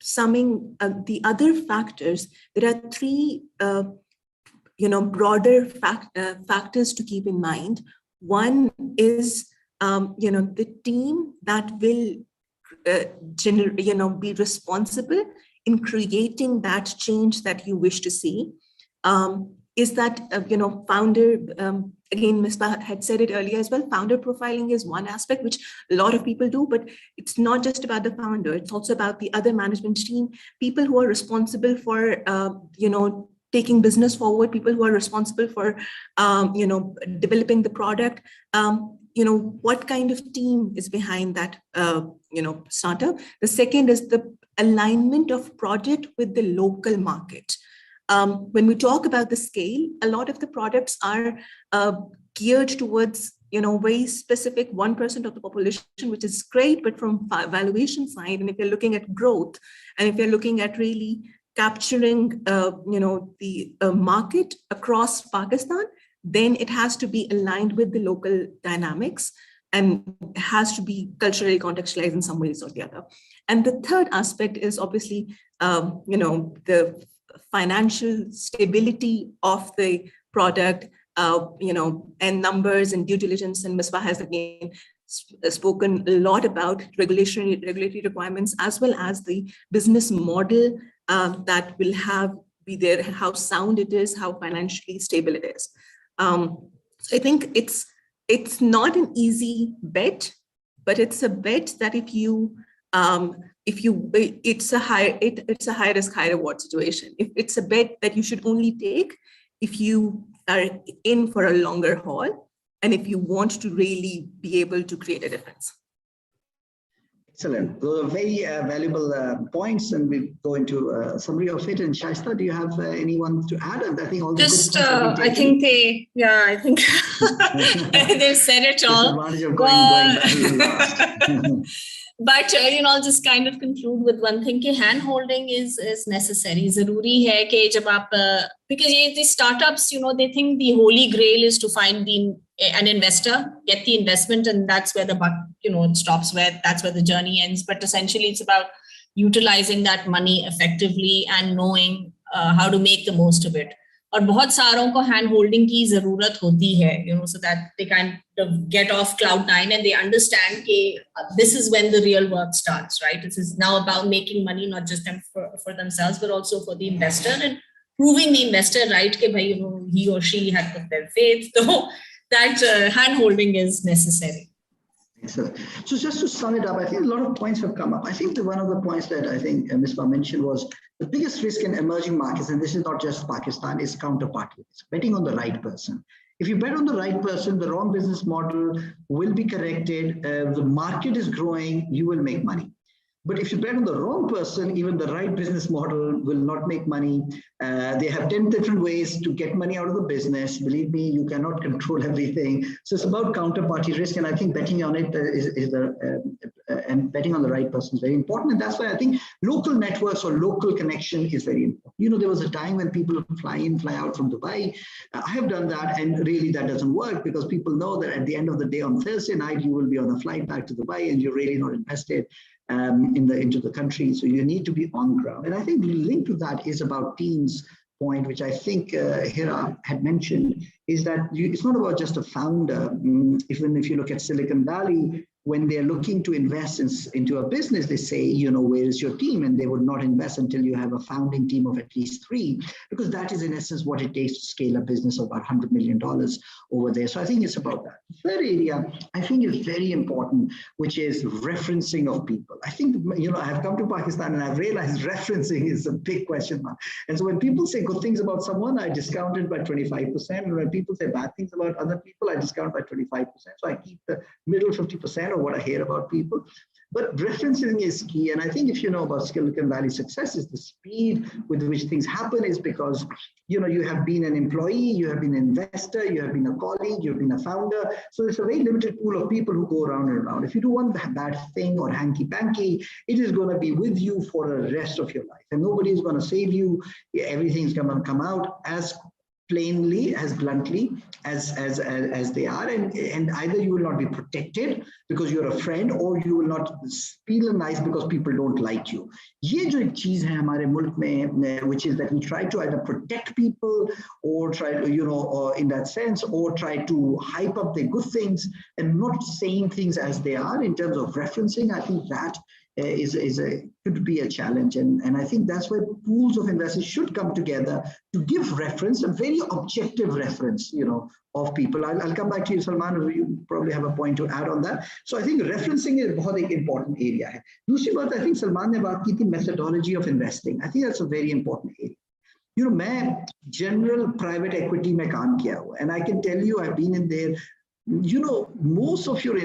summing the other factors, there are three, broader factors to keep in mind. One is, the team that will, be responsible in creating that change that you wish to see. Is that, founder, again, Misbah had said it earlier as well, founder profiling is one aspect which a lot of people do, but it's not just about the founder, it's also about the other management team, people who are responsible for, taking business forward, people who are responsible for, developing the product, what kind of team is behind that, startup. The second is the alignment of project with the local market. When we talk about the scale, a lot of the products are geared towards, very specific 1% of the population, which is great, but from valuation side, and if you're looking at growth, and if you're looking at really capturing, the market across Pakistan, then it has to be aligned with the local dynamics and has to be culturally contextualized in some ways or the other. And the third aspect is obviously, the financial stability of the product, and numbers and due diligence. And Misbah has again spoken a lot about regulatory requirements, as well as the business model that will be there, how sound it is, how financially stable it is. So I think it's not an easy bet, but it's a bet that it's a high risk, high reward situation. If it's a bet that you should only take if you are in for a longer haul, and if you want to really be able to create a difference. Excellent. Those are very valuable points, and we go into a summary of it. And Shaista, do you have anyone to add? I think all the just, I think they've said it all. Advantage of going last. But I'll just kind of conclude with one thing: कि hand holding is necessary. ज़रूरी है कि जब आप because these startups, they think the holy grail is to find an investor, get the investment, and that's where the buck, it stops. That's where the journey ends. But essentially, it's about utilizing that money effectively and knowing how to make the most of it. और बहुत सारों को hand holding की ज़रूरत होती है, so that they kind of get off cloud nine and they understand that this is when the real work starts, right? This is now about making money, not just for themselves, but also for the investor, and proving the investor right that he or she had put their faith. So that hand holding is necessary. Excellent. So just to sum it up, I think a lot of points have come up. I think one of the points that I think Misbah mentioned was the biggest risk in emerging markets, and this is not just Pakistan, is counterparty risk, betting on the right person. If you bet on the right person, the wrong business model will be corrected. The market is growing, you will make money. But if you bet on the wrong person, even the right business model will not make money. They have 10 different ways to get money out of the business. Believe me, you cannot control everything. So it's about counterparty risk. And I think betting on it and betting on the right person is very important. And that's why I think local networks or local connection is very important. There was a time when people fly in, fly out from Dubai. I have done that, and really that doesn't work, because people know that at the end of the day on Thursday night, you will be on a flight back to Dubai and you're really not invested into the country. So you need to be on ground. And I think linked to that is about teams point, which I think Hira had mentioned, is that it's not about just a founder. Even if you look at Silicon Valley, when they're looking to invest into a business, they say, where is your team? And they would not invest until you have a founding team of at least 3, because that is in essence what it takes to scale a business of about $100 million over there. So I think it's about that. The third area I think is very important, which is referencing of people. I think, I have come to Pakistan and I've realized referencing is a big question mark. And so when people say good things about someone, I discount it by 25%. And when people say bad things about other people, I discount by 25%. So I keep the middle 50% what I hear about people. But referencing is key. And I think if you know about Silicon Valley success, is the speed with which things happen is because, you have been an employee, you have been an investor, you have been a colleague, you've been a founder. So it's a very limited pool of people who go around and around. If you do one bad thing or hanky-panky, it is going to be with you for the rest of your life. And nobody is going to save you. Everything's going to come out as plainly, as bluntly as they are, and either you will not be protected because you're a friend, or you will not feel nice because people don't like you. ये जो एक चीज है हमारे मुल्क में, which is that we try to either protect people or try to, or in that sense, or try to hype up the good things and not saying things as they are in terms of referencing. I think that could be a challenge, and I think that's where pools of investors should come together to give reference, a very objective reference, of people. I'll come back to you, Salman. You probably have a point to add on that. So I think referencing is बहुत एक important area है. दूसरी बात, I think Salman ने बात की थी methodology of investing. I think that's a very important area. मैं general private equity में काम किया हुआ, and I can tell you I've been in there. Most of your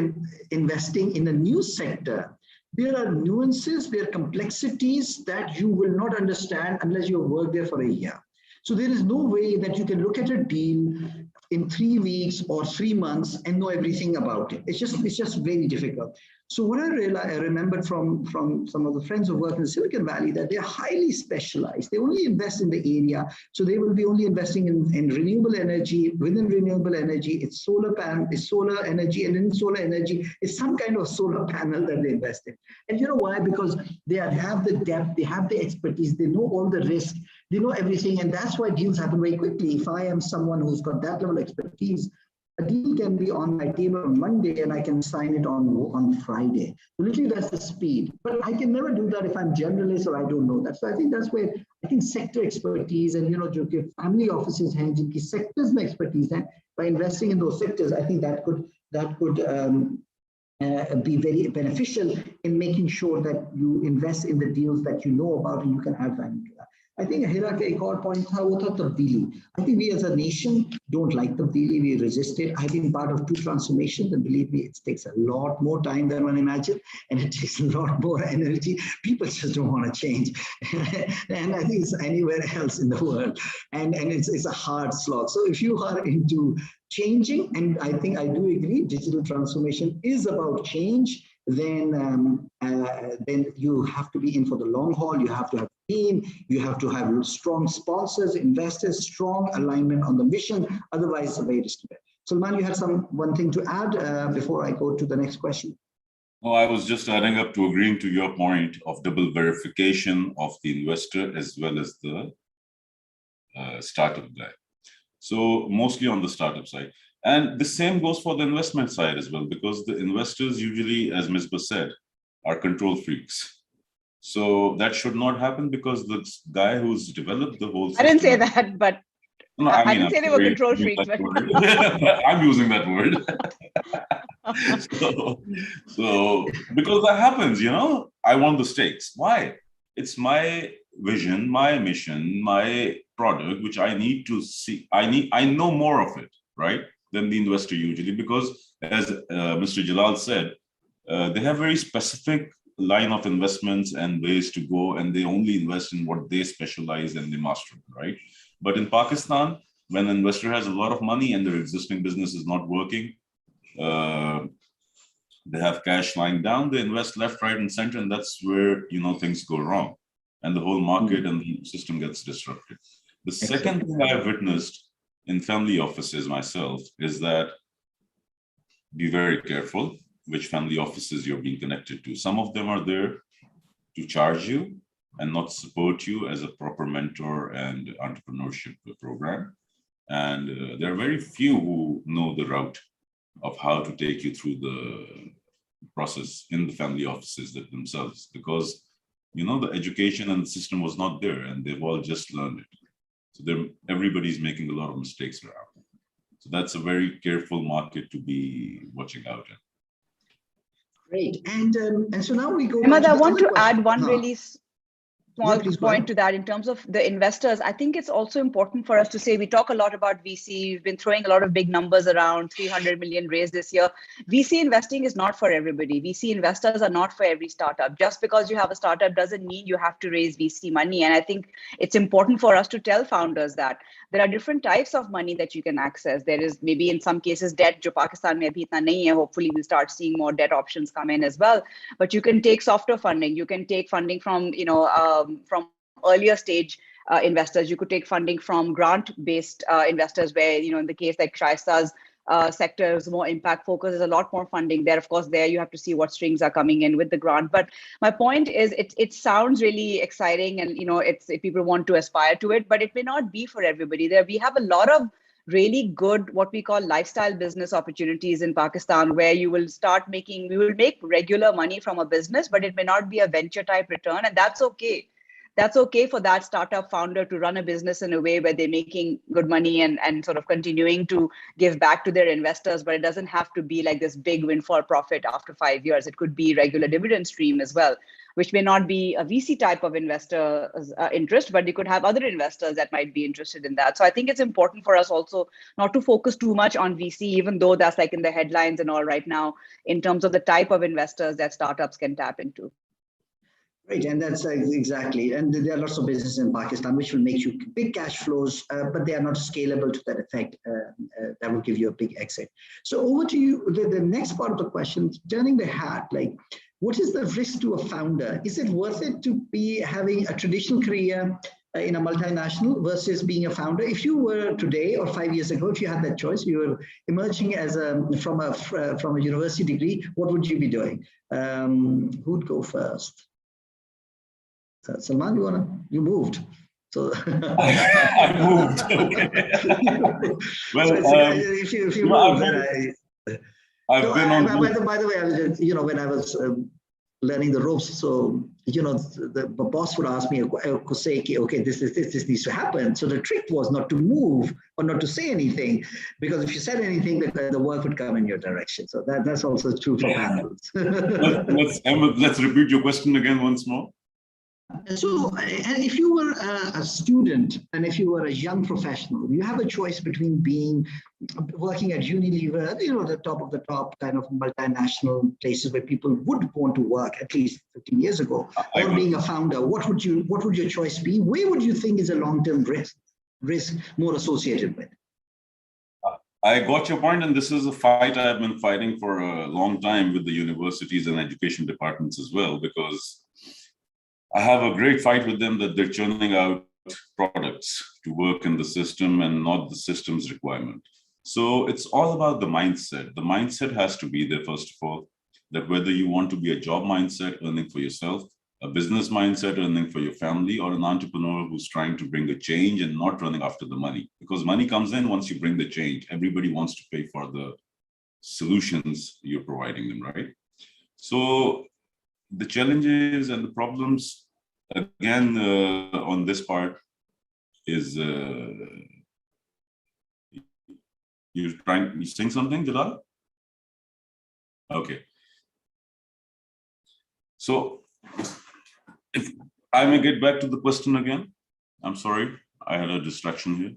investing in a new sector, there are nuances, there are complexities that you will not understand unless you work there for a year. So there is no way that you can look at a deal in 3 weeks or 3 months and know everything about it. It's just very difficult. So what I remembered from some of the friends who work in Silicon Valley, that they're highly specialized. They only invest in the area. So they will be only investing in renewable energy. Within renewable energy, it's solar energy, and in solar energy, it's some kind of solar panel that they invest in. And you know why? Because they have the depth, they have the expertise, they know all the risk, they know everything. And that's why deals happen very quickly. If I am someone who's got that level of expertise, a deal can be on my table on Monday and I can sign it on Friday. So literally that's the speed. But I can never do that if I'm generalist or I don't know that. So I think that's where sector expertise and जो कि family offices हैं जिनकी sectors में expertise है, by investing in those sectors, I think that could be very beneficial in making sure that you invest in the deals that you know about and you can add value to that. I think Hira ka ek aur point tha, wo tha tabdili. I think we as a nation don't like tabdili, we resist it. I've been part of 2 transformations, and believe me, it takes a lot more time than one imagines, and it takes a lot more energy. People just don't want to change. And I think it's anywhere else in the world. And it's a hard slog. So if you are into changing, and I think I do agree, digital transformation is about change, then you have to be in for the long haul. You have to have a team, you have to have strong sponsors, investors, strong alignment on the mission. Otherwise, it's a very risky bet. Salman, you had one thing to add before I go to the next question? Oh, I was just adding up to agreeing to your point of double verification of the investor as well as the startup guy. So mostly on the startup side. And the same goes for the investment side as well, because the investors usually, as Misbah said, are control freaks. So that should not happen, because the guy who's developed the whole system— I didn't say that, but no, I didn't say they were control freaks. But I'm using that word. so because that happens, I want the stakes. Why? It's my vision, my mission, my product, which I need to see. I know more of it, right, than the investor usually, because as Mr. Jalal said, they have very specific line of investments and ways to go, and they only invest in what they specialize and they master, right? But in Pakistan, when an investor has a lot of money and their existing business is not working, they have cash lying down, they invest left, right, and center, and that's where things go wrong, and the whole market and the system gets disrupted. The second thing I've witnessed in family offices myself is that be very careful which family offices you're being connected to. Some of them are there to charge you and not support you as a proper mentor and entrepreneurship program. And there are very few who know the route of how to take you through the process in the family offices themselves, because the education and the system was not there, and they've all just learned it. So everybody's making a lot of mistakes around. So that's a very careful market to be watching out in. Great. And so now we go— Ahmad, I want to add one really— small please go ahead. point to that in terms of the investors. I think it's also important for us to say, we talk a lot about VC. We've been throwing a lot of big numbers around, 300 million raised this year. VC investing is not for everybody. VC investors are not for every startup. Just because you have a startup doesn't mean you have to raise VC money. And I think it's important for us to tell founders that there are different types of money that you can access. There is maybe in some cases debt, jo Pakistan mein abhi itna nahi hai. Hopefully we'll start seeing more debt options come in as well. But you can take softer funding. You can take funding from, from earlier stage investors. You could take funding from grant-based investors where, in the case like Shaista's sector is more impact focused. There's a lot more funding there. Of course, there you have to see what strings are coming in with the grant. But my point is, it sounds really exciting, and it's if people want to aspire to it, but it may not be for everybody. We have a lot of really good, what we call lifestyle business opportunities in Pakistan, where we will make regular money from a business, but it may not be a venture type return, and that's okay. That's okay for that startup founder to run a business in a way where they're making good money and sort of continuing to give back to their investors, but it doesn't have to be like this big windfall profit after 5 years. It could be regular dividend stream as well, which may not be a VC type of investor interest, but you could have other investors that might be interested in that. So I think it's important for us also not to focus too much on VC, even though that's like in the headlines and all right now, in terms of the type of investors that startups can tap into. Right, and that's exactly, and there are lots of businesses in Pakistan which will make you big cash flows, but they are not scalable to that effect. That will give you a big exit. So over to you, the next part of the question, turning the hat, like, what is the risk to a founder? Is it worth it to be having a traditional career in a multinational versus being a founder? If you were today or 5 years ago, if you had that choice, you were emerging as from a university degree, what would you be doing? Who'd go first? Salman, you moved. So I moved. Okay. Well, so if you move, I've been on. By the way, I was, when I was learning the ropes, so the boss would ask me, could say, okay, this needs to happen. So the trick was not to move or not to say anything, because if you said anything, the work would come in your direction. So that's also true for panels. Let's repeat your question again once more. So, and if you were a student and if you were a young professional, you have a choice between working at Unilever, the top of the top kind of multinational places where people would want to work at least 15 years ago, or being a founder. What would your choice be? Where would you think is a long-term risk more associated with? I got your point, and this is a fight I've been fighting for a long time with the universities and education departments as well, because I have a great fight with them that they're churning out products to work in the system and not the system's requirement. So it's all about the mindset. The mindset has to be there, first of all, that whether you want to be a job mindset, earning for yourself, a business mindset, earning for your family, or an entrepreneur who's trying to bring a change and not running after the money. Because money comes in once you bring the change. Everybody wants to pay for the solutions you're providing them, right? So the challenges and the problems, again, on this part is, you're saying something, Jalal? Okay. So if I may get back to the question again, I'm sorry, I had a distraction here.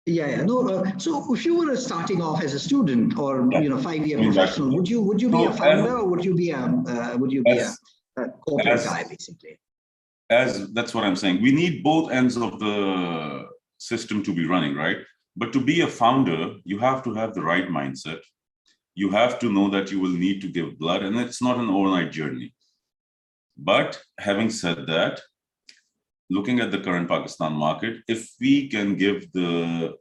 Yeah. No. So if you were starting off as a student or 5-year professional, would you be a founder, or would you be a corporate guy, basically? That's what I'm saying. We need both ends of the system to be running, right? But to be a founder, you have to have the right mindset. You have to know that you will need to give blood, and it's not an overnight journey. But having said that, looking at the current Pakistan market, if we can give the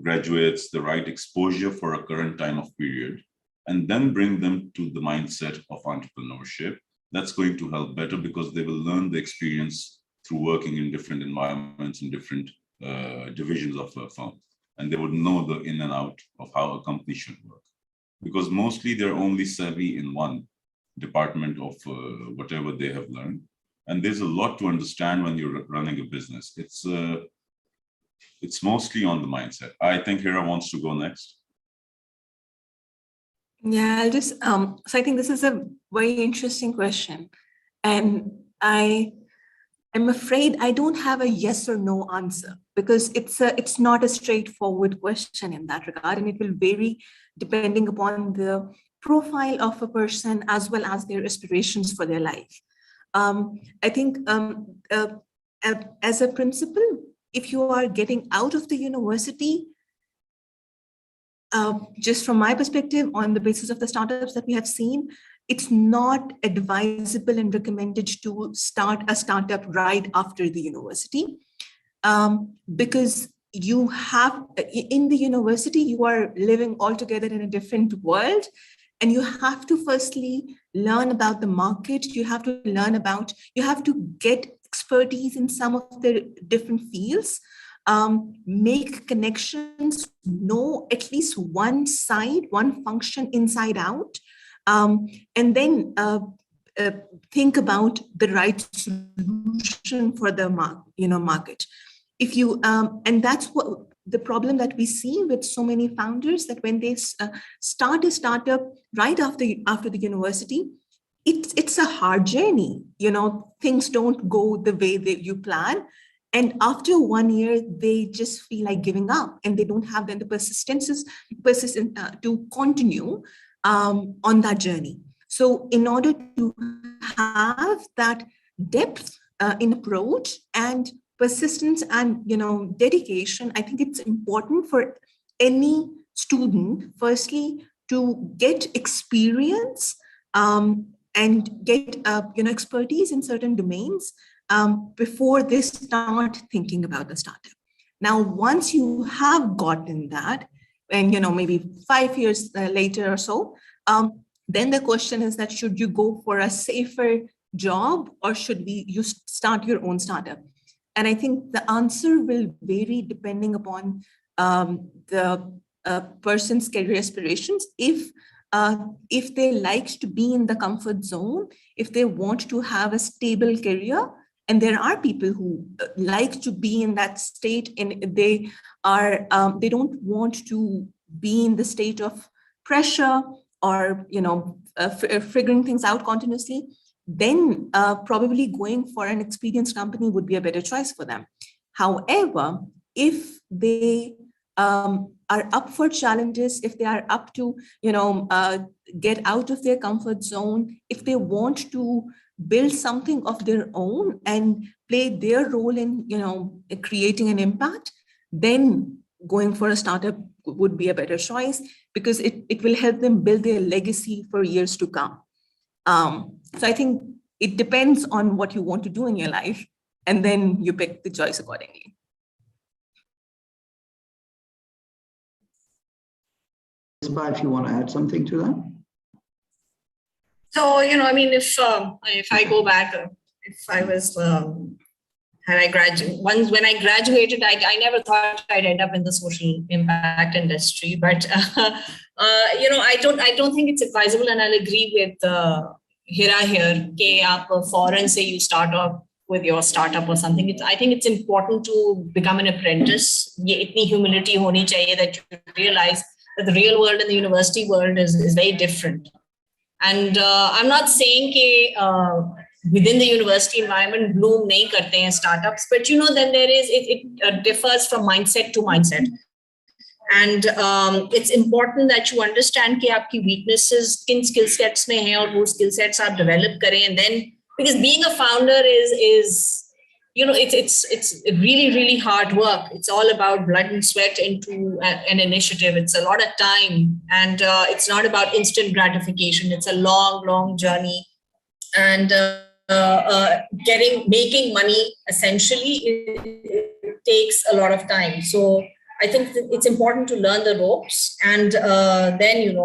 graduates the right exposure for a current time of period, and then bring them to the mindset of entrepreneurship, that's going to help better, because they will learn the experience through working in different environments and different divisions of a firm. And they would know the in and out of how a company should work. Because mostly they're only savvy in one department of whatever they have learned. And there's a lot to understand when you're running a business. It's mostly on the mindset. I think Hira wants to go next. Yeah, I'll just, so I think this is a very interesting question. And I I'm afraid I don't have a yes or no answer, because it's not a straightforward question in that regard, and it will vary depending upon the profile of a person as well as their aspirations for their life. I think as a principal, if you are getting out of the university, just from my perspective, on the basis of the startups that we have seen, it's not advisable and recommended to start a startup right after the university, because you have, in the university, you are living altogether in a different world, and you have to firstly learn about the market. You have to get expertise in some of the different fields, make connections, know at least one side, one function inside out, and then think about the right solution for the market. If you and that's what the problem that we see with so many founders, that when they start a startup right after the university, it's a hard journey. Things don't go the way that you plan. And after 1 year, they just feel like giving up, and they don't have then the persistence to continue on that journey. So in order to have that depth in approach and persistence and dedication, I think it's important for any student, firstly, to get experience and get expertise in certain domains before they start thinking about the startup. Now, once you have gotten that, and maybe 5 years later or so, then the question is that should you go for a safer job, or should you start your own startup? And I think the answer will vary depending upon the person's career aspirations. If they like to be in the comfort zone, if they want to have a stable career, and there are people who like to be in that state, and they don't want to be in the state of pressure or figuring things out continuously, then probably going for an experienced company would be a better choice for them. However, if they are up for challenges, if they are up to get out of their comfort zone, if they want to build something of their own and play their role in creating an impact, then going for a startup would be a better choice, because it will help them build their legacy for years to come. So I think it depends on what you want to do in your life, and then you pick the choice accordingly. Misbah, if you want to add something to that. So, if I go back, if I was, when I graduated, I never thought I'd end up in the social impact industry, but, I don't think it's advisable, and I'll agree with Hira here, कि आप foreign से you start off with your startup or something. I think it's important to become an apprentice. ये इतनी humility होनी चाहिए that you realize that the real world and the university world is very different. And I'm not saying that within the university environment, bloom nahi karte hain startups, but then there is, it differs from mindset to mindset. And it's important that you understand that your weaknesses, kin skill sets mein hai, aur wo skill sets aap develop kare. And then, because being a founder is it's really, really hard work. It's all about blood and sweat into an initiative. It's a lot of time, and it's not about instant gratification. It's a long, long journey, and making money essentially it takes a lot of time. So I think it's important to learn the ropes, and then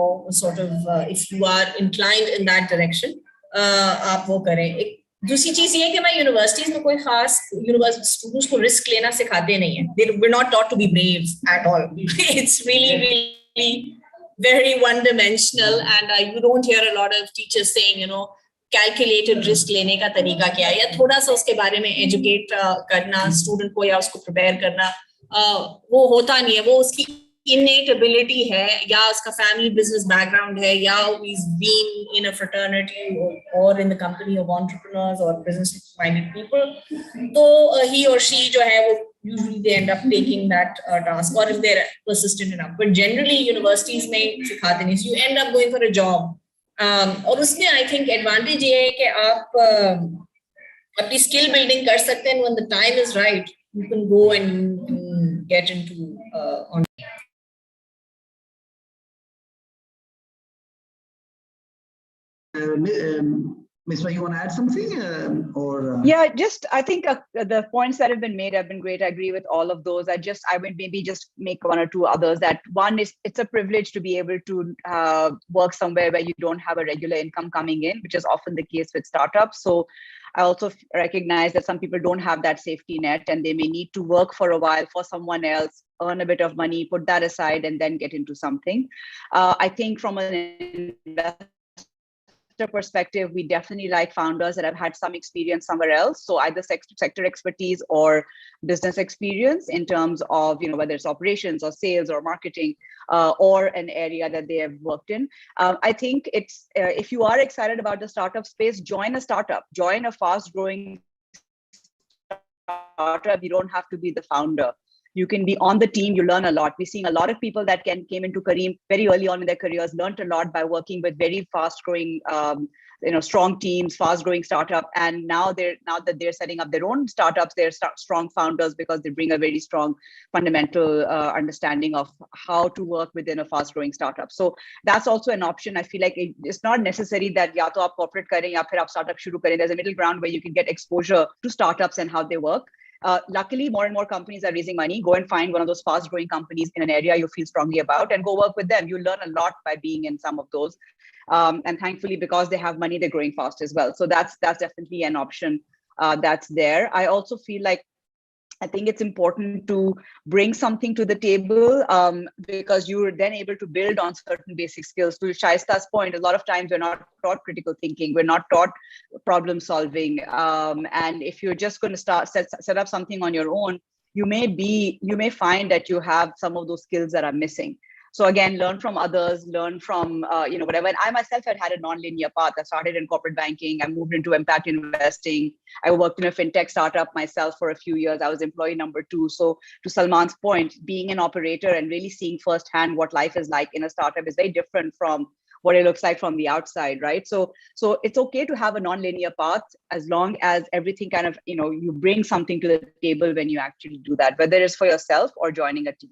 if you are inclined in that direction, आप वो करें. दूसरी चीज ये है कि मैं universities में कोई खास स्टूडेंट्स को रिस्क लेना सिखाते नहीं है. We're not taught to be brave at all. It's really, really very one-dimensional, and you don't hear a lot of teachers saying, calculated risk लेने का तरीका क्या है, या थोड़ा सा उसके बारे में educate करना स्टूडेंट को या उसको prepare करना, वो होता नहीं है. वो उसकी innate ability hai, ya uska family business background hai, ya he's been in a fraternity or in the company of entrepreneurs or business-minded people, so he or she jo hai, usually they end up taking that task, or if they're persistent enough. But generally, universities mein sikhate nahi, so you end up going for a job. और उसमें I think advantage ये है कि आप अपनी skill building कर सकते हैं, when the time is right, you can go and get into on. Misbah, you want to add something, or? Yeah, just I think the points that have been made have been great. I agree with all of those. I would maybe just make one or two others. That one is, it's a privilege to be able to work somewhere where you don't have a regular income coming in, which is often the case with startups. So I also recognize that some people don't have that safety net, and they may need to work for a while for someone else, earn a bit of money, put that aside, and then get into something. I think from an investor perspective, we definitely like founders that have had some experience somewhere else. So either sector expertise or business experience in terms of, whether it's operations or sales or marketing, or an area that they have worked in. I think it's, if you are excited about the startup space, join a startup, join a fast growing startup. You don't have to be the founder. You can be on the team, you learn a lot. We're seeing a lot of people that came into Careem very early on in their careers, learned a lot by working with very fast growing, strong teams, fast growing startup. And now that they're setting up their own startups, they're strong founders because they bring a very strong fundamental understanding of how to work within a fast growing startup. So that's also an option. I feel like it's not necessary that ya to aap corporate kare ya phir aap startup shuru kare. There's a middle ground where you can get exposure to startups and how they work. Luckily, more and more companies are raising money. Go and find one of those fast-growing companies in an area you feel strongly about and go work with them. You learn a lot by being in some of those. And thankfully, because they have money, they're growing fast as well. So that's definitely an option that's there. I also feel like I think it's important to bring something to the table because you're then able to build on certain basic skills. To Shaista's point, a lot of times we're not taught critical thinking, we're not taught problem solving. And if you're just going to set up something on your own, you may find that you have some of those skills that are missing. So again, learn from others, learn from, whatever. And I myself had a non-linear path. I started in corporate banking. I moved into impact investing. I worked in a fintech startup myself for a few years. I was employee number 2. So to Salman's point, being an operator and really seeing firsthand what life is like in a startup is very different from what it looks like from the outside, right? So it's okay to have a non-linear path as long as everything kind of, you bring something to the table when you actually do that, whether it's for yourself or joining a team.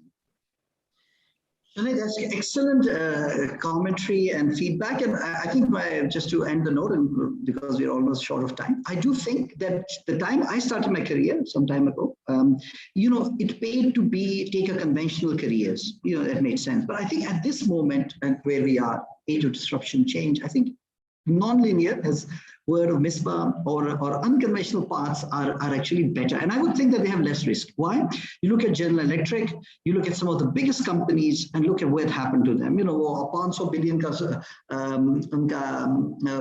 That's excellent commentary and feedback. And I think just to end the note, and because we're almost short of time, I do think that the time I started my career some time ago, it paid to take a conventional careers. That made sense. But I think at this moment and where we are, age of disruption, change, I think non-linear, as word of Misbah, or unconventional paths are actually better. And I would think that they have less risk. Why? You look at General Electric, you look at some of the biggest companies and look at what happened to them. 500 billion ka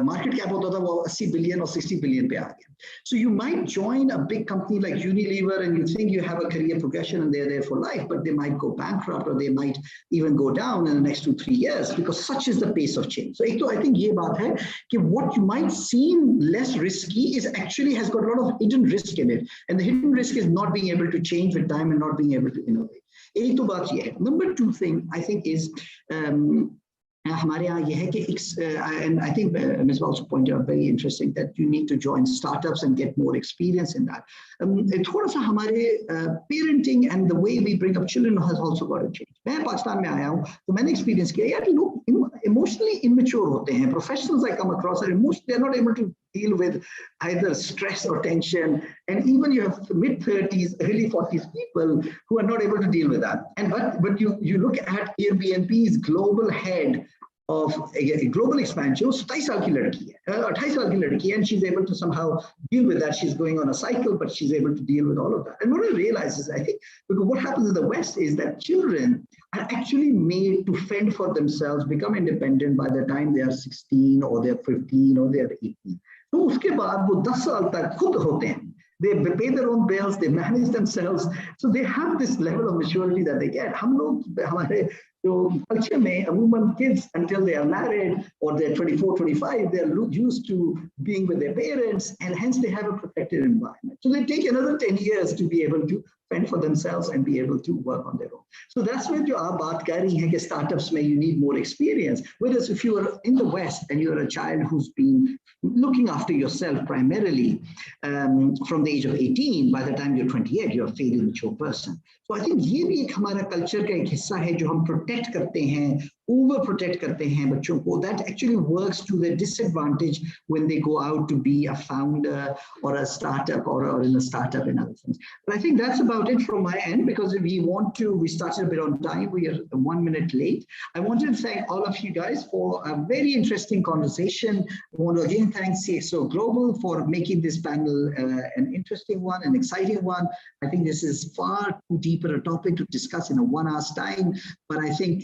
market cap hota tha, wo 80 billion or 60 billion pe aa gaya. So you might join a big company like Unilever and you think you have a career progression and they're there for life, but they might go bankrupt or they might even go down in the next 2-3 years because such is the pace of change. So I think ye baat hai ki what you might seem less risky is actually has got a lot of hidden risk in it. And the hidden risk is not being able to change with time and not being able to innovate. Ek to baat ye hai. Number 2 thing I think is हमारे यहाँ ये है कि and I think Ms. also pointed out very interesting that you need to join startups and get more experience in that. थोड़ा सा हमारे parenting and the way we bring up children has also got to change. मैं पाकिस्तान में आया हूँ तो मैंने experience किया यार लोग emotionally immature होते हैं. Professionals I come across are emotionally, they're not able to deal with either stress or tension, and even you have mid-30s, early 40s people who are not able to deal with that. And but you look at Airbnb's global head of a global expansion, 27 साल की लड़की है, 28 साल की लड़की है, and she's able to somehow deal with that. She's going on a cycle, but she's able to deal with all of that. And what I realize is, I think, because what happens in the West is that children are actually made to fend for themselves, become independent by the time they are 16 or they're 15 or they're 18. तो उसके बाद वो 10 साल तक खुद होते हैं. they pay their own bills, they manage themselves. So they have this level of maturity that they get. हम लोग हमारे जो culture में अमूमन kids until they are married or they're 24, 25, they're used to being with their parents, and hence they have a protected environment. So they take another 10 years to be able to fend for themselves and be able to work on their own. So that's where जो आप बात कर रही हैं कि startups में you need more experience. Whereas if you are in the West and you're a child who's been looking after yourself primarily from the age of 18, by the time you're 28, you're a fairly mature person. So I think ये भी एक हमारा culture का एक हिस्सा है जो हम protect करते हैं, over protect करते हैं बच्चों को. That actually works to their disadvantage when they go out to be a founder or a startup or in a startup and other things. But I think that's about it from my end, because we started a bit on time. We are 1 minute late. I wanted to thank all of you guys for a very interesting conversation. I want to again thank CXO Global for making this panel an interesting one, an exciting one. I think this is far too deeper a topic to discuss in a 1 hour's time, but I think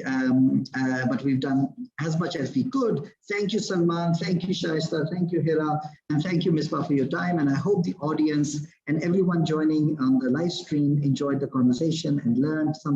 but we've done as much as we could. Thank you, Salman. Thank you, Shaista. Thank you, Hira. And thank you, Misbah, for your time. And I hope the audience and everyone joining on the live stream enjoyed the conversation and learned something.